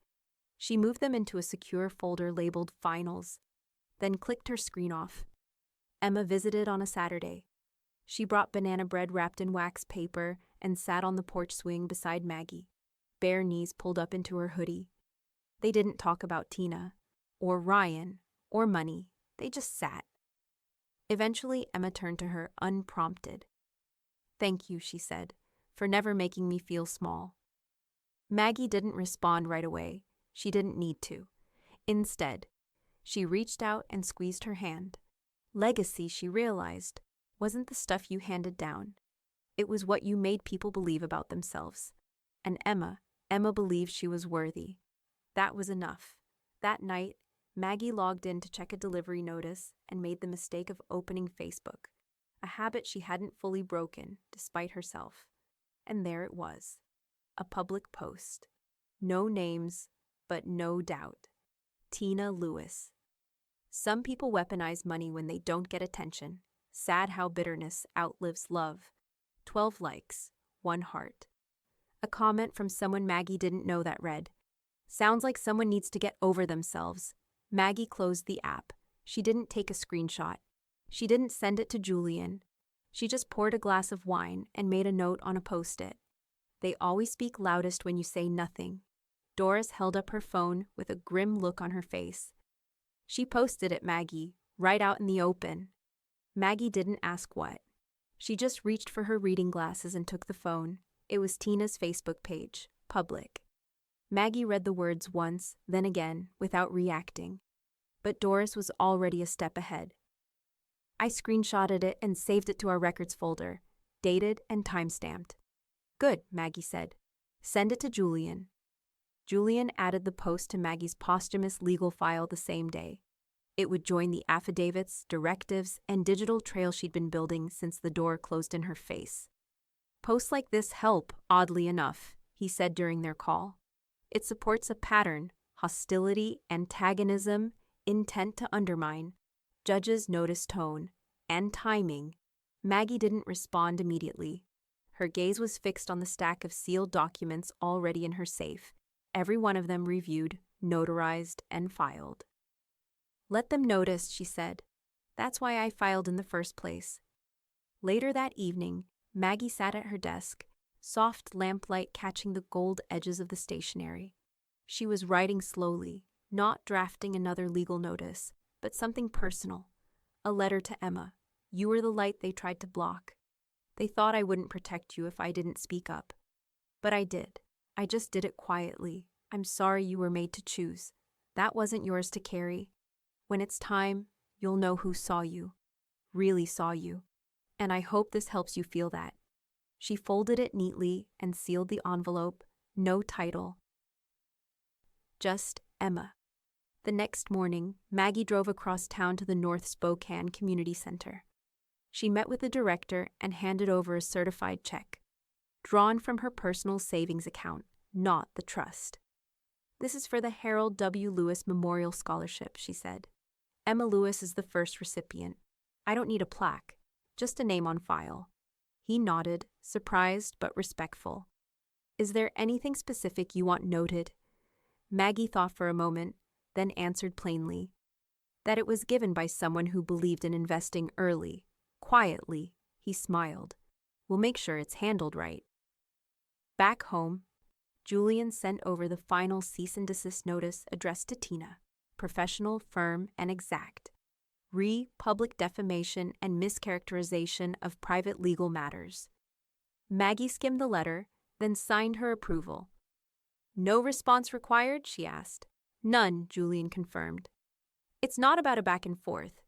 She moved them into a secure folder labeled Finals, then clicked her screen off. Emma visited on a Saturday. She brought banana bread wrapped in wax paper and sat on the porch swing beside Maggie, bare knees pulled up into her hoodie. They didn't talk about Tina, or Ryan, or money. They just sat. Eventually, Emma turned to her unprompted. "Thank you," she said, "for never making me feel small." Maggie didn't respond right away. She didn't need to. Instead, she reached out and squeezed her hand. Legacy, she realized, wasn't the stuff you handed down. It was what you made people believe about themselves. And Emma believed she was worthy. That was enough. That night, Maggie logged in to check a delivery notice and made the mistake of opening Facebook, a habit she hadn't fully broken, despite herself. And there it was, a public post. No names, but no doubt. Tina Lewis. Some people weaponize money when they don't get attention. Sad how bitterness outlives love. 12 likes, 1 heart. A comment from someone Maggie didn't know that read, "Sounds like someone needs to get over themselves." Maggie closed the app. She didn't take a screenshot. She didn't send it to Julian. She just poured a glass of wine and made a note on a post-it. "They always speak loudest when you say nothing." Doris held up her phone with a grim look on her face. She posted at Maggie, right out in the open. Maggie didn't ask what. She just reached for her reading glasses and took the phone. It was Tina's Facebook page, public. Maggie read the words once, then again, without reacting. But Doris was already a step ahead. "I screenshotted it and saved it to our records folder, dated and time-stamped." "Good," Maggie said. "Send it to Julian." Julian added the post to Maggie's posthumous legal file the same day. It would join the affidavits, directives, and digital trail she'd been building since the door closed in her face. "Posts like this help, oddly enough," he said during their call. "It supports a pattern: hostility, antagonism, intent to undermine. Judges notice tone and timing." Maggie didn't respond immediately. Her gaze was fixed on the stack of sealed documents already in her safe, every one of them reviewed, notarized, and filed. "Let them notice," she said. "That's why I filed in the first place." Later that evening, Maggie sat at her desk, soft lamplight catching the gold edges of the stationery. She was writing slowly, not drafting another legal notice, but something personal. A letter to Emma. "You were the light they tried to block. They thought I wouldn't protect you if I didn't speak up. But I did. I just did it quietly. I'm sorry you were made to choose. That wasn't yours to carry. When it's time, you'll know who saw you. Really saw you. And I hope this helps you feel that." She folded it neatly and sealed the envelope. No title. Just Emma. The next morning, Maggie drove across town to the North Spokane Community Center. She met with the director and handed over a certified check, drawn from her personal savings account, not the trust. "This is for the Harold W. Lewis Memorial Scholarship," she said. "Emma Lewis is the first recipient. I don't need a plaque, just a name on file." He nodded, surprised but respectful. "Is there anything specific you want noted?" Maggie thought for a moment, then answered plainly. "That it was given by someone who believed in investing early, quietly." He smiled. "We'll make sure it's handled right." Back home, Julian sent over the final cease and desist notice addressed to Tina, professional, firm, and exact. Public defamation and mischaracterization of private legal matters. Maggie skimmed the letter, then signed her approval. No response required, she asked. None, Julian confirmed. It's not about a back and forth.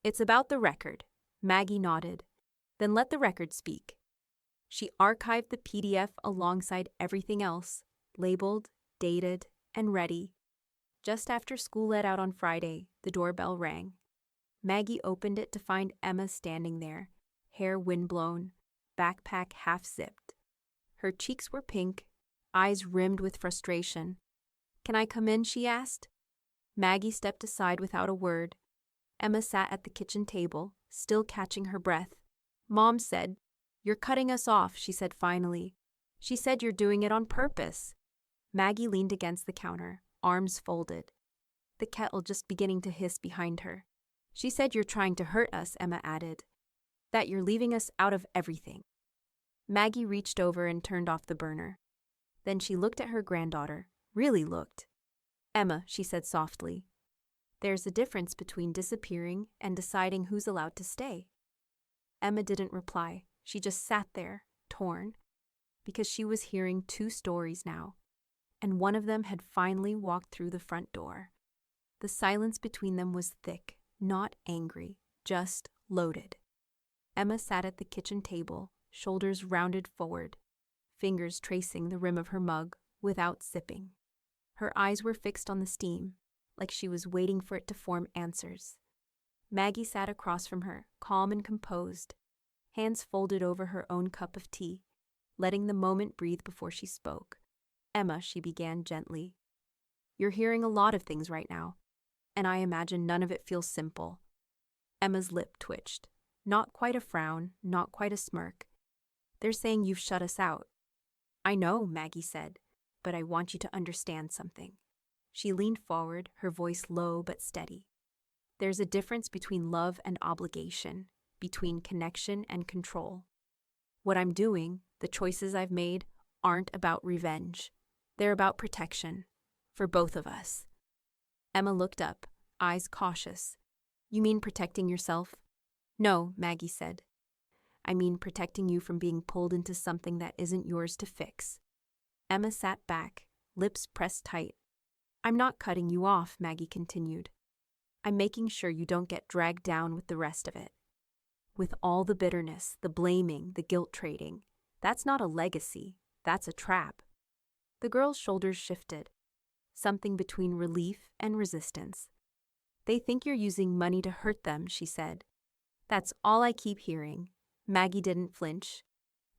It's about the record. Maggie nodded. Then let the record speak. She archived the PDF alongside everything else, labeled, dated, and ready. Just after school let out on Friday, the doorbell rang. Maggie opened it to find Emma standing there, hair windblown, backpack half-zipped. Her cheeks were pink, eyes rimmed with frustration. "Can I come in?" she asked. Maggie stepped aside without a word. Emma sat at the kitchen table, still catching her breath. "Mom said, 'You're cutting us off,'" she said finally. "She said you're doing it on purpose." Maggie leaned against the counter, arms folded, the kettle just beginning to hiss behind her. "She said you're trying to hurt us," Emma added. "That you're leaving us out of everything." Maggie reached over and turned off the burner. Then she looked at her granddaughter, really looked. "Emma," she said softly, "there's a difference between disappearing and deciding who's allowed to stay." Emma didn't reply. She just sat there, torn, because she was hearing two stories now, and one of them had finally walked through the front door. The silence between them was thick, not angry, just loaded. Emma sat at the kitchen table, shoulders rounded forward, fingers tracing the rim of her mug without sipping. Her eyes were fixed on the steam, like she was waiting for it to form answers. Maggie sat across from her, calm and composed, hands folded over her own cup of tea, letting the moment breathe before she spoke. "Emma," she began gently, "you're hearing a lot of things right now, and I imagine none of it feels simple." Emma's lip twitched. Not quite a frown, not quite a smirk. "They're saying you've shut us out." "I know," Maggie said, "but I want you to understand something." She leaned forward, her voice low but steady. "There's a difference between love and obligation, between connection and control. What I'm doing, the choices I've made, aren't about revenge. They're about protection, for both of us." Emma looked up, eyes cautious. "You mean protecting yourself?" "No," Maggie said. "I mean protecting you from being pulled into something that isn't yours to fix." Emma sat back, lips pressed tight. "I'm not cutting you off," Maggie continued. "I'm making sure you don't get dragged down with the rest of it. With all the bitterness, the blaming, the guilt trading. That's not a legacy, that's a trap." The girl's shoulders shifted, something between relief and resistance. "They think you're using money to hurt them," she said. "That's all I keep hearing." Maggie didn't flinch.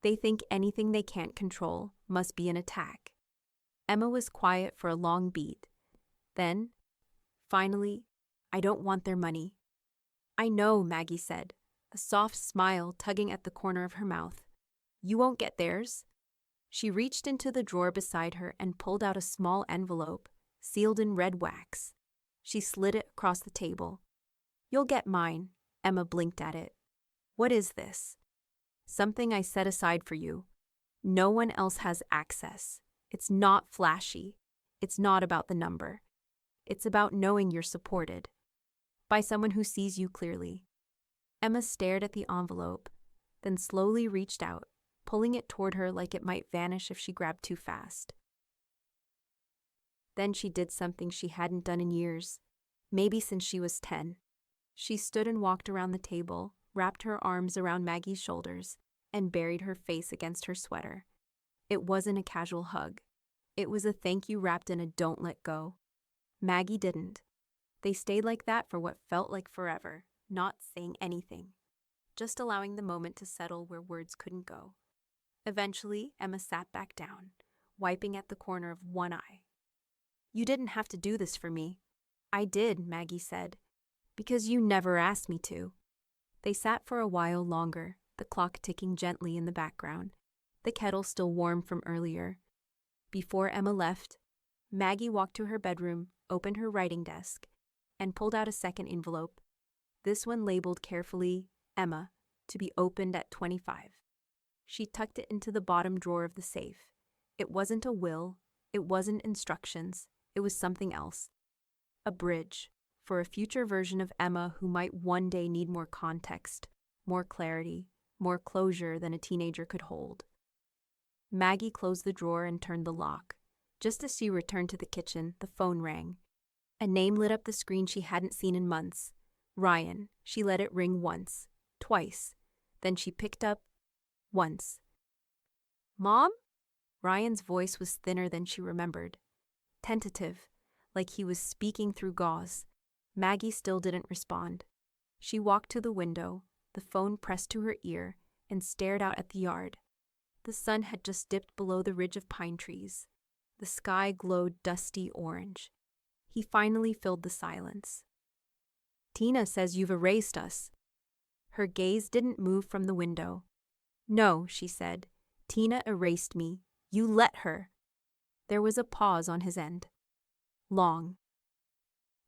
"They think anything they can't control must be an attack." Emma was quiet for a long beat. Then, finally, "I don't want their money." "I know," Maggie said, a soft smile tugging at the corner of her mouth. "You won't get theirs." She reached into the drawer beside her and pulled out a small envelope, sealed in red wax. She slid it across the table. "You'll get mine." Emma blinked at it. "What is this?" "Something I set aside for you. No one else has access. It's not flashy. It's not about the number. It's about knowing you're supported. By someone who sees you clearly." Emma stared at the envelope, then slowly reached out, pulling it toward her like it might vanish if she grabbed too fast. Then she did something she hadn't done in years, maybe since she was 10. She stood and walked around the table, wrapped her arms around Maggie's shoulders, and buried her face against her sweater. It wasn't a casual hug. It was a thank you wrapped in a don't let go. Maggie didn't. They stayed like that for what felt like forever, not saying anything, just allowing the moment to settle where words couldn't go. Eventually, Emma sat back down, wiping at the corner of one eye. "You didn't have to do this for me." "I did," Maggie said, "because you never asked me to." They sat for a while longer, the clock ticking gently in the background, the kettle still warm from earlier. Before Emma left, Maggie walked to her bedroom, opened her writing desk, and pulled out a second envelope, this one labeled carefully, "Emma, to be opened at 25. She tucked it into the bottom drawer of the safe. It wasn't a will, it wasn't instructions, it was something else. A bridge, for a future version of Emma who might one day need more context, more clarity, more closure than a teenager could hold. Maggie closed the drawer and turned the lock. Just as she returned to the kitchen, the phone rang. A name lit up the screen she hadn't seen in months. Ryan. She let it ring once, twice. Then she picked up once. "Mom?" Ryan's voice was thinner than she remembered. Tentative, like he was speaking through gauze. Maggie still didn't respond. She walked to the window, the phone pressed to her ear, and stared out at the yard. The sun had just dipped below the ridge of pine trees. The sky glowed dusty orange. He finally filled the silence. "Tina says you've erased us." Her gaze didn't move from the window. "No," she said. "Tina erased me. You let her." There was a pause on his end. Long.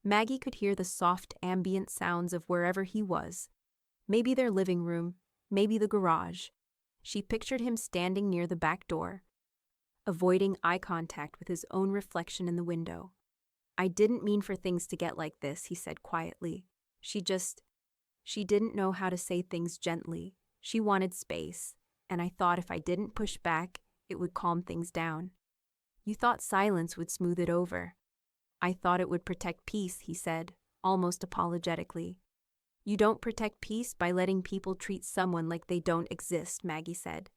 Maggie could hear the soft ambient sounds of wherever he was. Maybe their living room, maybe the garage. She pictured him standing near the back door, avoiding eye contact with his own reflection in the window. "I didn't mean for things to get like this," he said quietly. She didn't know how to say things gently. She wanted space, and I thought if I didn't push back, it would calm things down. "You thought silence would smooth it over." "I thought it would protect peace," he said, almost apologetically. "You don't protect peace by letting people treat someone like they don't exist," Maggie said.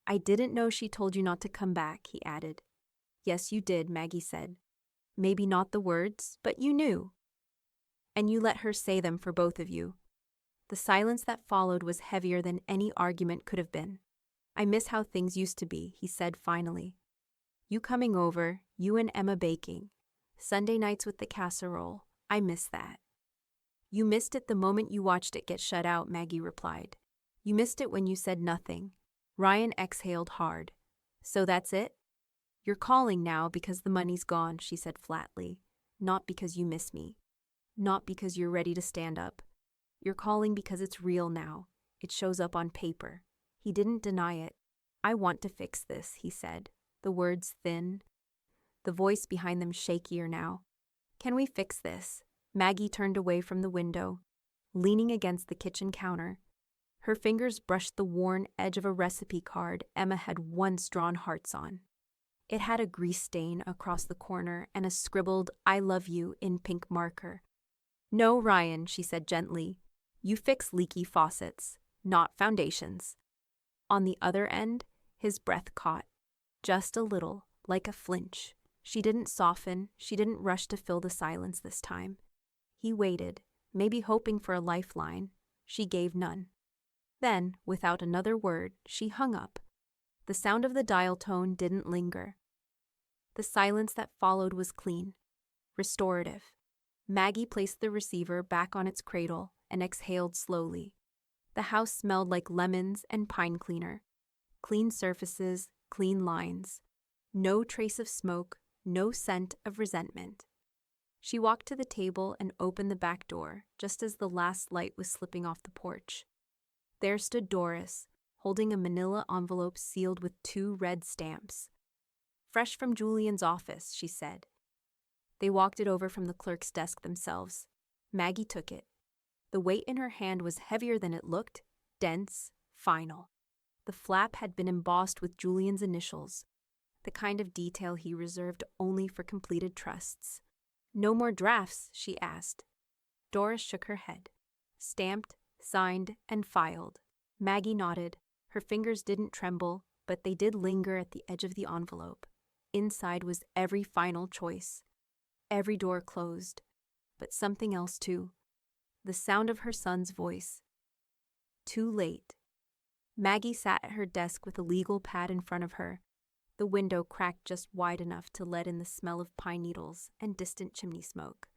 "I didn't know she told you not to come back," he added. "Yes, you did," Maggie said. "Maybe not the words, but you knew. And you let her say them for both of you." The silence that followed was heavier than any argument could have been. "I miss how things used to be," he said finally. "You coming over, you and Emma baking. Sunday nights with the casserole. I miss that." "You missed it the moment you watched it get shut out," Maggie replied. "You missed it when you said nothing." Ryan exhaled hard. "So that's it? You're calling now because the money's gone," she said flatly. "Not because you miss me. Not because you're ready to stand up. You're calling because it's real now. It shows up on paper." He didn't deny it. "I want to fix this," he said, the words thin, the voice behind them shakier now. "Can we fix this?" Maggie turned away from the window, leaning against the kitchen counter. Her fingers brushed the worn edge of a recipe card Emma had once drawn hearts on. It had a grease stain across the corner and a scribbled "I love you" in pink marker. "No, Ryan," she said gently. "You fix leaky faucets, not foundations." On the other end, his breath caught. Just a little, like a flinch. She didn't soften, she didn't rush to fill the silence this time. He waited, maybe hoping for a lifeline. She gave none. Then, without another word, she hung up. The sound of the dial tone didn't linger. The silence that followed was clean, restorative. Maggie placed the receiver back on its cradle and exhaled slowly. The house smelled like lemons and pine cleaner. Clean surfaces, clean lines. No trace of smoke, no scent of resentment. She walked to the table and opened the back door just as the last light was slipping off the porch. There stood Doris, holding a manila envelope sealed with 2 red stamps. "Fresh from Julian's office," she said. They walked it over from the clerk's desk themselves. Maggie took it. The weight in her hand was heavier than it looked, dense, final. The flap had been embossed with Julian's initials, the kind of detail he reserved only for completed trusts. "No more drafts?" she asked. Doris shook her head. "Stamped, signed, and filed." Maggie nodded. Her fingers didn't tremble, but they did linger at the edge of the envelope. Inside was every final choice. Every door closed, but something else too. The sound of her son's voice. Too late. Maggie sat at her desk with a legal pad in front of her. The window cracked just wide enough to let in the smell of pine needles and distant chimney smoke.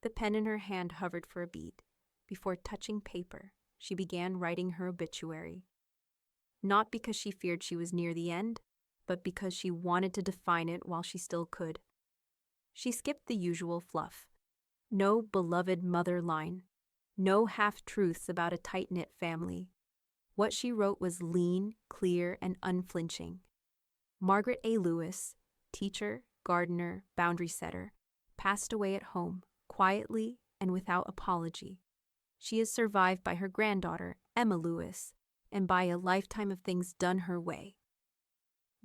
The pen in her hand hovered for a beat. Before touching paper, she began writing her obituary. Not because she feared she was near the end, but because she wanted to define it while she still could. She skipped the usual fluff. No beloved mother line. No half-truths about a tight-knit family. What she wrote was lean, clear, and unflinching. Margaret A. Lewis, teacher, gardener, boundary setter, passed away at home, quietly and without apology. She is survived by her granddaughter, Emma Lewis, and by a lifetime of things done her way.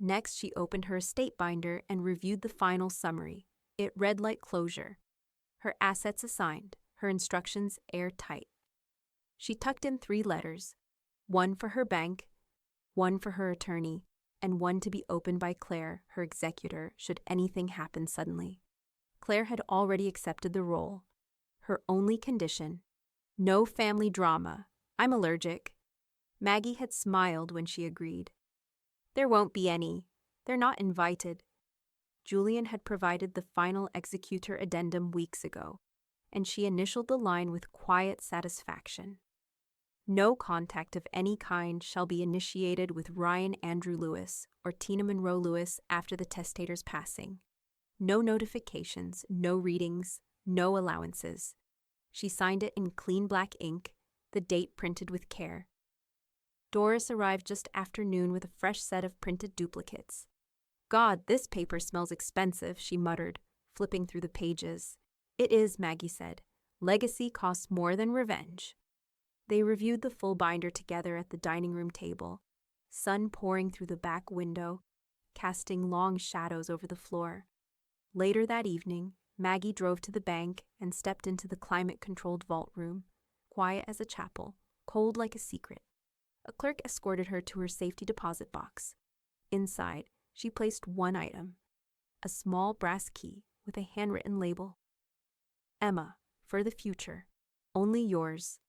Next, she opened her estate binder and reviewed the final summary. It read like closure. Her assets assigned, her instructions airtight. She tucked in 3 letters, one for her bank, one for her attorney, and one to be opened by Claire, her executor, should anything happen suddenly. Claire had already accepted the role. Her only condition: no family drama. I'm allergic. Maggie had smiled when she agreed. There won't be any. They're not invited. Julian had provided the final executor addendum weeks ago, and she initialed the line with quiet satisfaction. No contact of any kind shall be initiated with Ryan Andrew Lewis or Tina Monroe Lewis after the testator's passing. No notifications, no readings, no allowances. She signed it in clean black ink, the date printed with care. Doris arrived just after noon with a fresh set of printed duplicates. God, this paper smells expensive, she muttered, flipping through the pages. It is, Maggie said. Legacy costs more than revenge. They reviewed the full binder together at the dining room table, sun pouring through the back window, casting long shadows over the floor. Later that evening, Maggie drove to the bank and stepped into the climate-controlled vault room, quiet as a chapel, cold like a secret. A clerk escorted her to her safety deposit box. Inside, she placed one item, a small brass key with a handwritten label. Emma, for the future, only yours.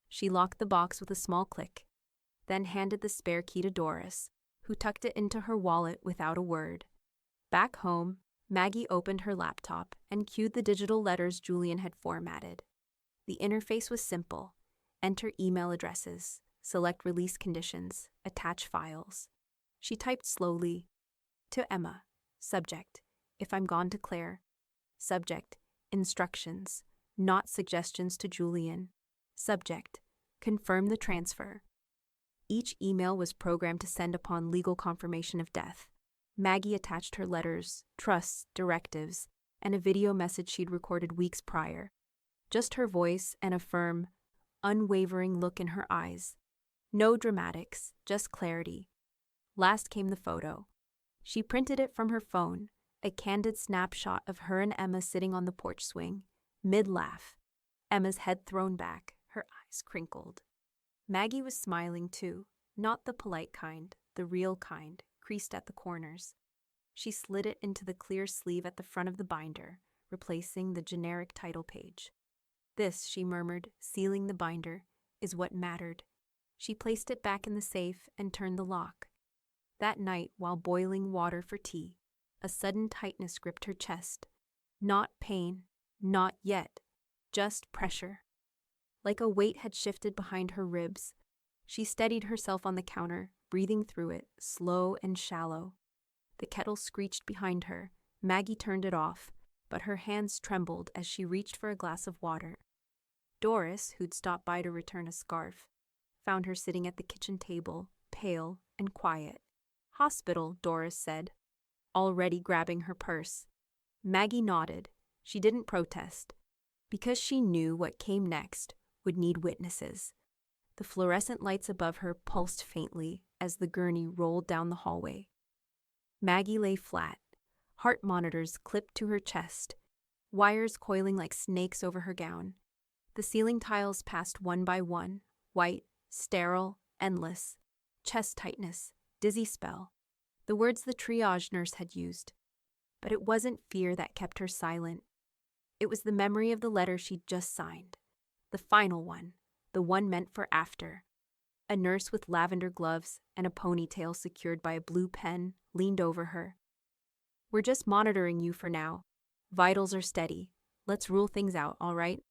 She locked the box with a small click, then handed the spare key to Doris, who tucked it into her wallet without a word. Back home, Maggie opened her laptop and cued the digital letters Julian had formatted. The interface was simple. Enter email addresses, select release conditions, attach files. She typed slowly. To Emma. Subject: if I'm gone to Claire. Subject: instructions, not suggestions to Julian. Subject: confirm the transfer. Each email was programmed to send upon legal confirmation of death. Maggie attached her letters, trusts, directives, and a video message she'd recorded weeks prior. Just her voice and a firm, unwavering look in her eyes. No dramatics, just clarity. Last came the photo. She printed it from her phone, a candid snapshot of her and Emma sitting on the porch swing, mid-laugh. Emma's head thrown back, her eyes crinkled. Maggie was smiling too, not the polite kind, the real kind, creased at the corners. She slid it into the clear sleeve at the front of the binder, replacing the generic title page. This, she murmured, sealing the binder, is what mattered. She placed it back in the safe and turned the lock. That night, while boiling water for tea, a sudden tightness gripped her chest. Not pain, not yet, just pressure. Like a weight had shifted behind her ribs. She steadied herself on the counter, breathing through it, slow and shallow. The kettle screeched behind her. Maggie turned it off, but her hands trembled as she reached for a glass of water. Doris, who'd stopped by to return a scarf, found her sitting at the kitchen table, pale and quiet. Hospital, Doris said, already grabbing her purse. Maggie nodded. She didn't protest, because she knew what came next would need witnesses. The fluorescent lights above her pulsed faintly as the gurney rolled down the hallway. Maggie lay flat, heart monitors clipped to her chest, wires coiling like snakes over her gown. The ceiling tiles passed one by one, white, sterile, endless. Chest tightness, dizzy spell. The words the triage nurse had used. But it wasn't fear that kept her silent. It was the memory of the letter she'd just signed. The final one, the one meant for after. A nurse with lavender gloves and a ponytail secured by a blue pen leaned over her. We're just monitoring you for now. Vitals are steady. Let's rule things out, all right?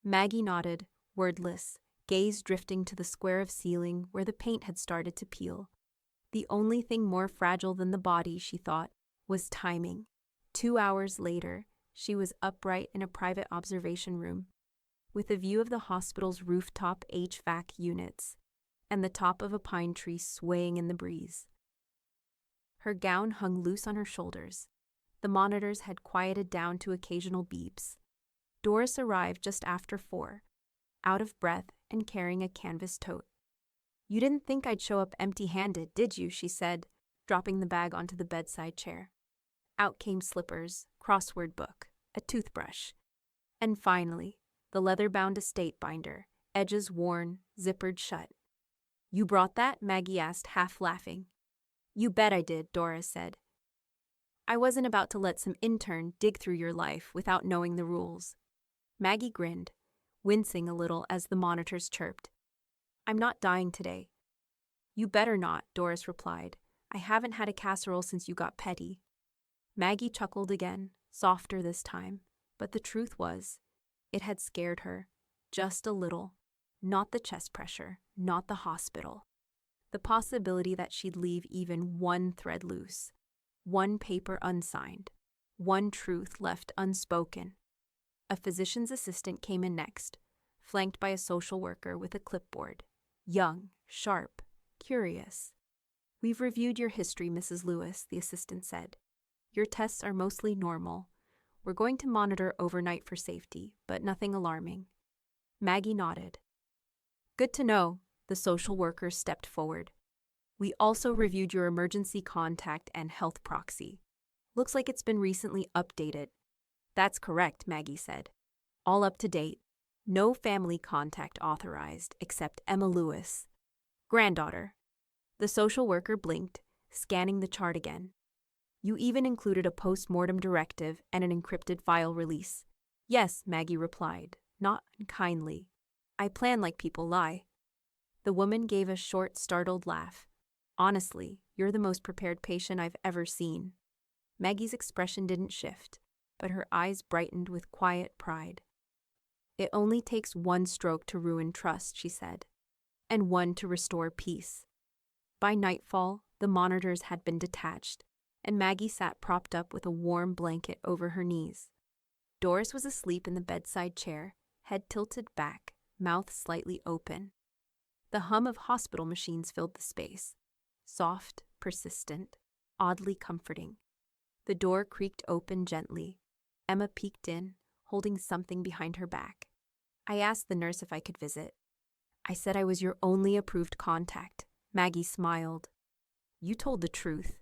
Maggie nodded, wordless, gaze drifting to the square of ceiling where the paint had started to peel. The only thing more fragile than the body, she thought, was timing. 2 hours later, she was upright in a private observation room, with a view of the hospital's rooftop HVAC units and the top of a pine tree swaying in the breeze. Her gown hung loose on her shoulders. The monitors had quieted down to occasional beeps. Doris arrived just after 4, out of breath and carrying a canvas tote. "You didn't think I'd show up empty-handed, did you?" she said, dropping the bag onto the bedside chair. Out came slippers, crossword book, a toothbrush, and finally, the leather-bound estate binder, edges worn, zippered shut. "You brought that?" Maggie asked, half laughing. "You bet I did," Doris said. "I wasn't about to let some intern dig through your life without knowing the rules." Maggie grinned, wincing a little as the monitors chirped. "I'm not dying today." "You better not," Doris replied. "I haven't had a casserole since you got petty." Maggie chuckled again, softer this time, but the truth was, it had scared her, just a little. Not the chest pressure, not the hospital. The possibility that she'd leave even one thread loose, one paper unsigned, one truth left unspoken. A physician's assistant came in next, flanked by a social worker with a clipboard. Young, sharp, curious. "We've reviewed your history, Mrs. Lewis," the assistant said. "Your tests are mostly normal. We're going to monitor overnight for safety, but nothing alarming." Maggie nodded. "Good to know." The social worker stepped forward. "We also reviewed your emergency contact and health proxy. Looks like it's been recently updated." "That's correct," Maggie said. "All up to date. No family contact authorized except Emma Lewis, granddaughter." The social worker blinked, scanning the chart again. "You even included a post-mortem directive and an encrypted file release." "Yes," Maggie replied, not unkindly. "I plan like people lie." The woman gave a short, startled laugh. "Honestly, you're the most prepared patient I've ever seen." Maggie's expression didn't shift, but her eyes brightened with quiet pride. "It only takes one stroke to ruin trust," she said, "and one to restore peace." By nightfall, the monitors had been detached, and Maggie sat propped up with a warm blanket over her knees. Doris was asleep in the bedside chair, head tilted back, mouth slightly open. The hum of hospital machines filled the space, soft, persistent, oddly comforting. The door creaked open gently. Emma peeked in, holding something behind her back. "I asked the nurse if I could visit." "I said I was your only approved contact." Maggie smiled. "You told the truth."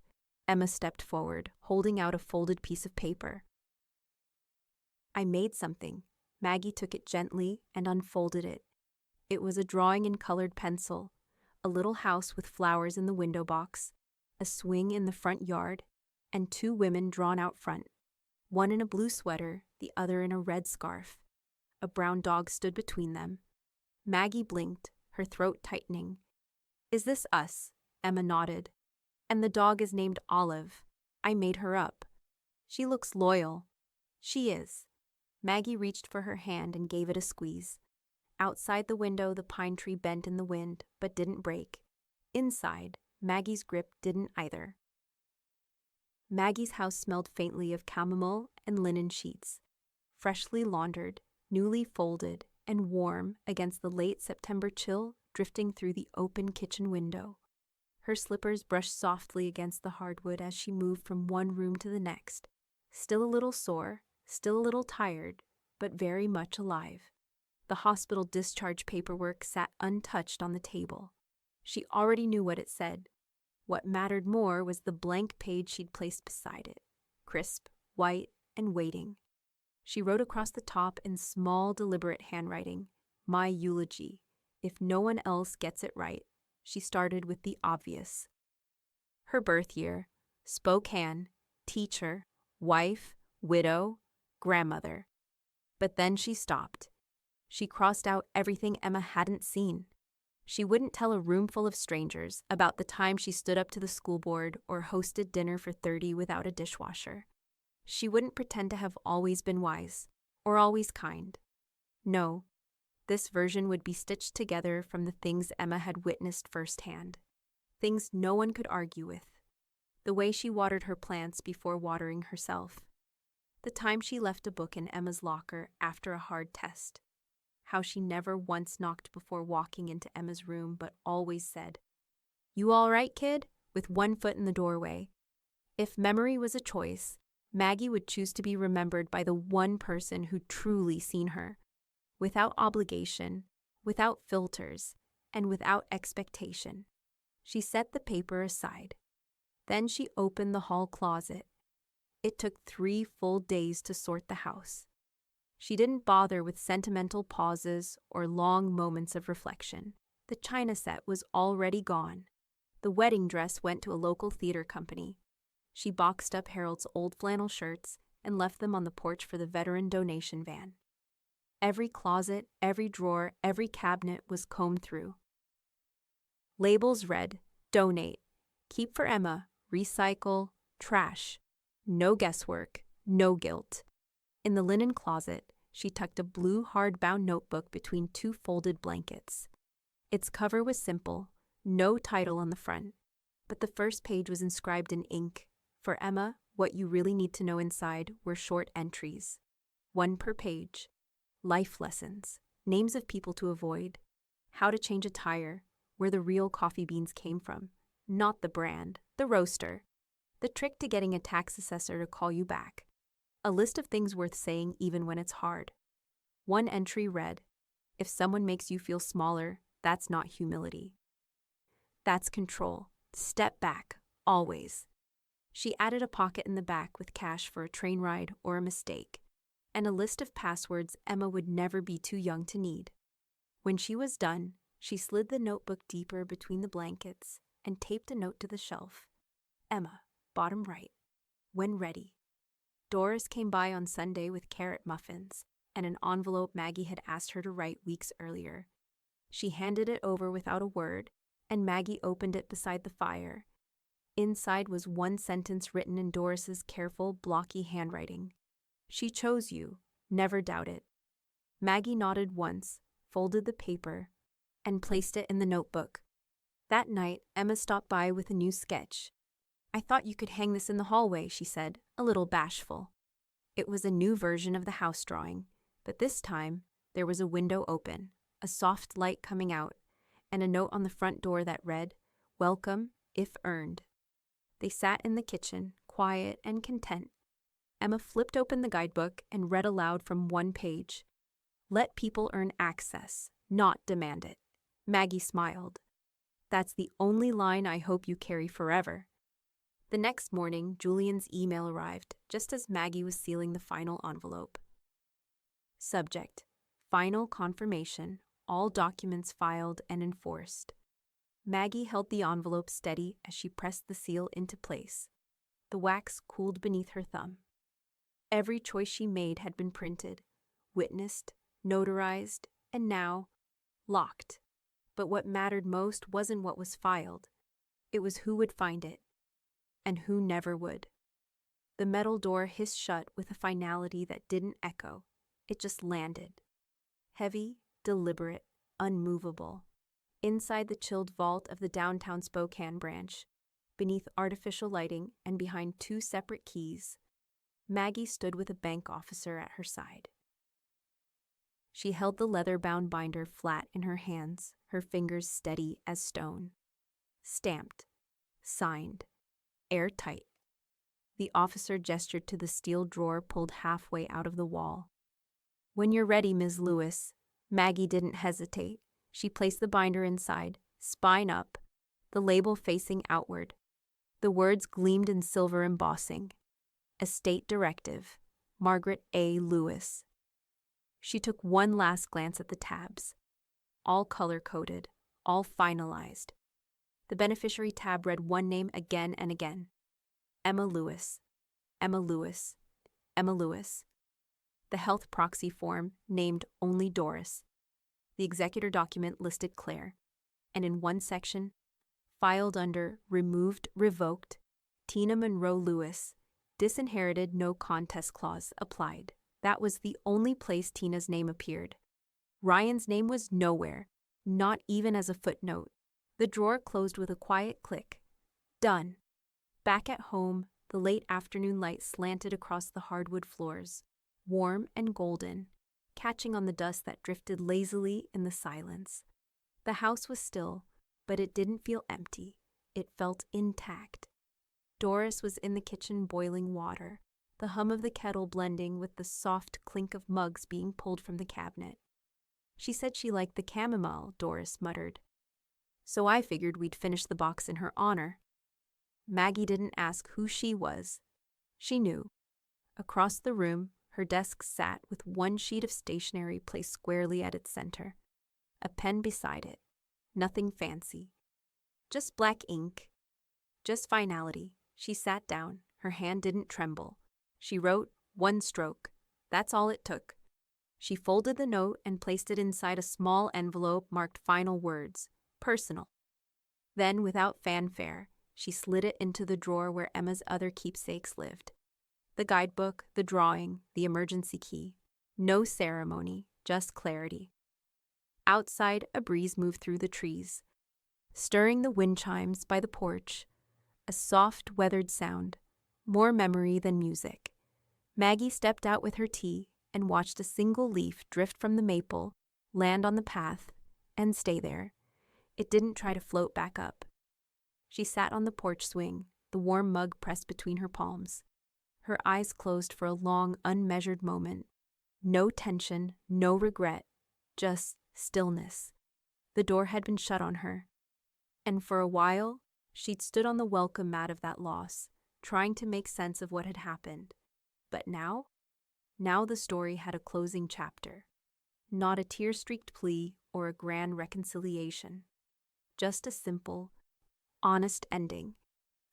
Emma stepped forward, holding out a folded piece of paper. "I made something." Maggie took it gently and unfolded it. It was a drawing in colored pencil, a little house with flowers in the window box, a swing in the front yard, and 2 women drawn out front, one in a blue sweater, the other in a red scarf. A brown dog stood between them. Maggie blinked, her throat tightening. "Is this us?" Emma nodded. "And the dog is named Olive. I made her up. She looks loyal." "She is." Maggie reached for her hand and gave it a squeeze. Outside the window, the pine tree bent in the wind, but didn't break. Inside, Maggie's grip didn't either. Maggie's house smelled faintly of chamomile and linen sheets, freshly laundered, newly folded, and warm against the late September chill drifting through the open kitchen window. Her slippers brushed softly against the hardwood as she moved from one room to the next, still a little sore, still a little tired, but very much alive. The hospital discharge paperwork sat untouched on the table. She already knew what it said. What mattered more was the blank page she'd placed beside it, crisp, white, and waiting. She wrote across the top in small, deliberate handwriting, "My eulogy. If no one else gets it right." She started with the obvious. Her birth year, Spokane, teacher, wife, widow, grandmother. But then she stopped. She crossed out everything Emma hadn't seen. She wouldn't tell a room full of strangers about the time she stood up to the school board or hosted dinner for 30 without a dishwasher. She wouldn't pretend to have always been wise or always kind. No, this version would be stitched together from the things Emma had witnessed firsthand, things no one could argue with. The way she watered her plants before watering herself. The time she left a book in Emma's locker after a hard test. How she never once knocked before walking into Emma's room, but always said, "You all right, kid?" with one foot in the doorway. If memory was a choice, Maggie would choose to be remembered by the one person who truly seen her, without obligation, without filters, and without expectation. She set the paper aside. Then she opened the hall closet. It took 3 full days to sort the house. She didn't bother with sentimental pauses or long moments of reflection. The china set was already gone. The wedding dress went to a local theater company. She boxed up Harold's old flannel shirts and left them on the porch for the veteran donation van. Every closet, every drawer, every cabinet was combed through. Labels read, donate, keep for Emma, recycle, trash. No guesswork, no guilt. In the linen closet, she tucked a blue hardbound notebook between 2 folded blankets. Its cover was simple, no title on the front, but the first page was inscribed in ink. For Emma, what you really need to know inside were short entries. 1 per page. Life lessons, names of people to avoid, how to change a tire, where the real coffee beans came from, not the brand, the roaster, the trick to getting a tax assessor to call you back, a list of things worth saying even when it's hard. 1 entry read, if someone makes you feel smaller, that's not humility. That's control. Step back, always. She added a pocket in the back with cash for a train ride or a mistake, and a list of passwords Emma would never be too young to need. When she was done, she slid the notebook deeper between the blankets and taped a note to the shelf. Emma, bottom right. When ready. Doris came by on Sunday with carrot muffins and an envelope Maggie had asked her to write weeks earlier. She handed it over without a word, and Maggie opened it beside the fire. Inside was 1 sentence written in Doris's careful, blocky handwriting. She chose you, never doubt it. Maggie nodded once, folded the paper, and placed it in the notebook. That night, Emma stopped by with a new sketch. I thought you could hang this in the hallway, she said, a little bashful. It was a new version of the house drawing, but this time there was a window open, a soft light coming out, and a note on the front door that read, Welcome, if earned. They sat in the kitchen, quiet and content. Emma flipped open the guidebook and read aloud from 1 page. Let people earn access, not demand it. Maggie smiled. That's the only line I hope you carry forever. The next morning, Julian's email arrived, just as Maggie was sealing the final envelope. Subject: Final confirmation, all documents filed and enforced. Maggie held the envelope steady as she pressed the seal into place. The wax cooled beneath her thumb. Every choice she made had been printed, witnessed, notarized, and now locked. But what mattered most wasn't what was filed. It was who would find it, and who never would. The metal door hissed shut with a finality that didn't echo. It just landed. Heavy, deliberate, unmovable. Inside the chilled vault of the downtown Spokane branch, beneath artificial lighting and behind 2 separate keys, Maggie stood with a bank officer at her side. She held the leather-bound binder flat in her hands, her fingers steady as stone. Stamped. Signed. Airtight. The officer gestured to the steel drawer pulled halfway out of the wall. When you're ready, Ms. Lewis. Maggie didn't hesitate. She placed the binder inside, spine up, the label facing outward. The words gleamed in silver embossing. Estate Directive, Margaret A. Lewis. She took one last glance at the tabs. All color-coded, all finalized. The beneficiary tab read one name again and again. Emma Lewis. Emma Lewis. Emma Lewis. The health proxy form named only Doris. The executor document listed Claire. And in one section, filed under Removed Revoked, Tina Monroe Lewis, Disinherited No Contest Clause applied. That was the only place Tina's name appeared. Ryan's name was nowhere, not even as a footnote. The drawer closed with a quiet click. Done. Back at home, the late afternoon light slanted across the hardwood floors, warm and golden, catching on the dust that drifted lazily in the silence. The house was still, but it didn't feel empty. It felt intact. Doris was in the kitchen boiling water, the hum of the kettle blending with the soft clink of mugs being pulled from the cabinet. She said she liked the chamomile, Doris muttered. So I figured we'd finish the box in her honor. Maggie didn't ask who she was. She knew. Across the room, her desk sat with one sheet of stationery placed squarely at its center. A pen beside it. Nothing fancy. Just black ink. Just finality. She sat down. Her hand didn't tremble. She wrote one stroke. That's all it took. She folded the note and placed it inside a small envelope marked final words, personal. Then, without fanfare, she slid it into the drawer where Emma's other keepsakes lived. The guidebook, the drawing, the emergency key. No ceremony, just clarity. Outside, a breeze moved through the trees, stirring the wind chimes by the porch. A soft, weathered sound, more memory than music. Maggie stepped out with her tea and watched a single leaf drift from the maple, land on the path, and stay there. It didn't try to float back up. She sat on the porch swing, the warm mug pressed between her palms. Her eyes closed for a long, unmeasured moment. No tension, no regret, just stillness. The door had been shut on her. And for a while, she'd stood on the welcome mat of that loss, trying to make sense of what had happened. But now the story had a closing chapter. Not a tear-streaked plea or a grand reconciliation. Just a simple, honest ending.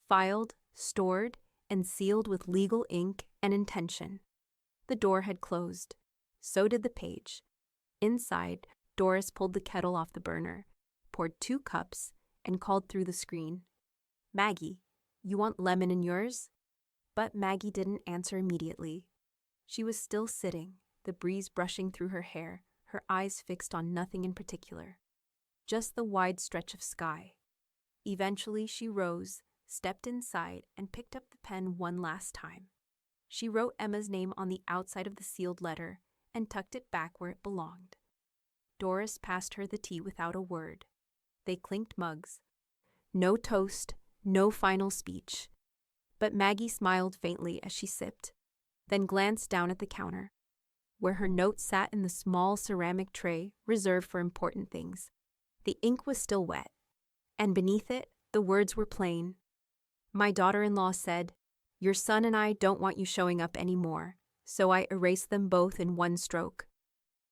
Filed, stored, and sealed with legal ink and intention. The door had closed. So did the page. Inside, Doris pulled the kettle off the burner, poured 2 cups, and called through the screen. Maggie, you want lemon in yours? But Maggie didn't answer immediately. She was still sitting, the breeze brushing through her hair, her eyes fixed on nothing in particular. Just the wide stretch of sky. Eventually she rose, stepped inside, and picked up the pen one last time. She wrote Emma's name on the outside of the sealed letter and tucked it back where it belonged. Doris passed her the tea without a word. They clinked mugs. No toast, no final speech. But Maggie smiled faintly as she sipped, then glanced down at the counter, where her note sat in the small ceramic tray reserved for important things. The ink was still wet, and beneath it, the words were plain. My daughter-in-law said, "Your son and I don't want you showing up anymore," so I erased them both in one stroke.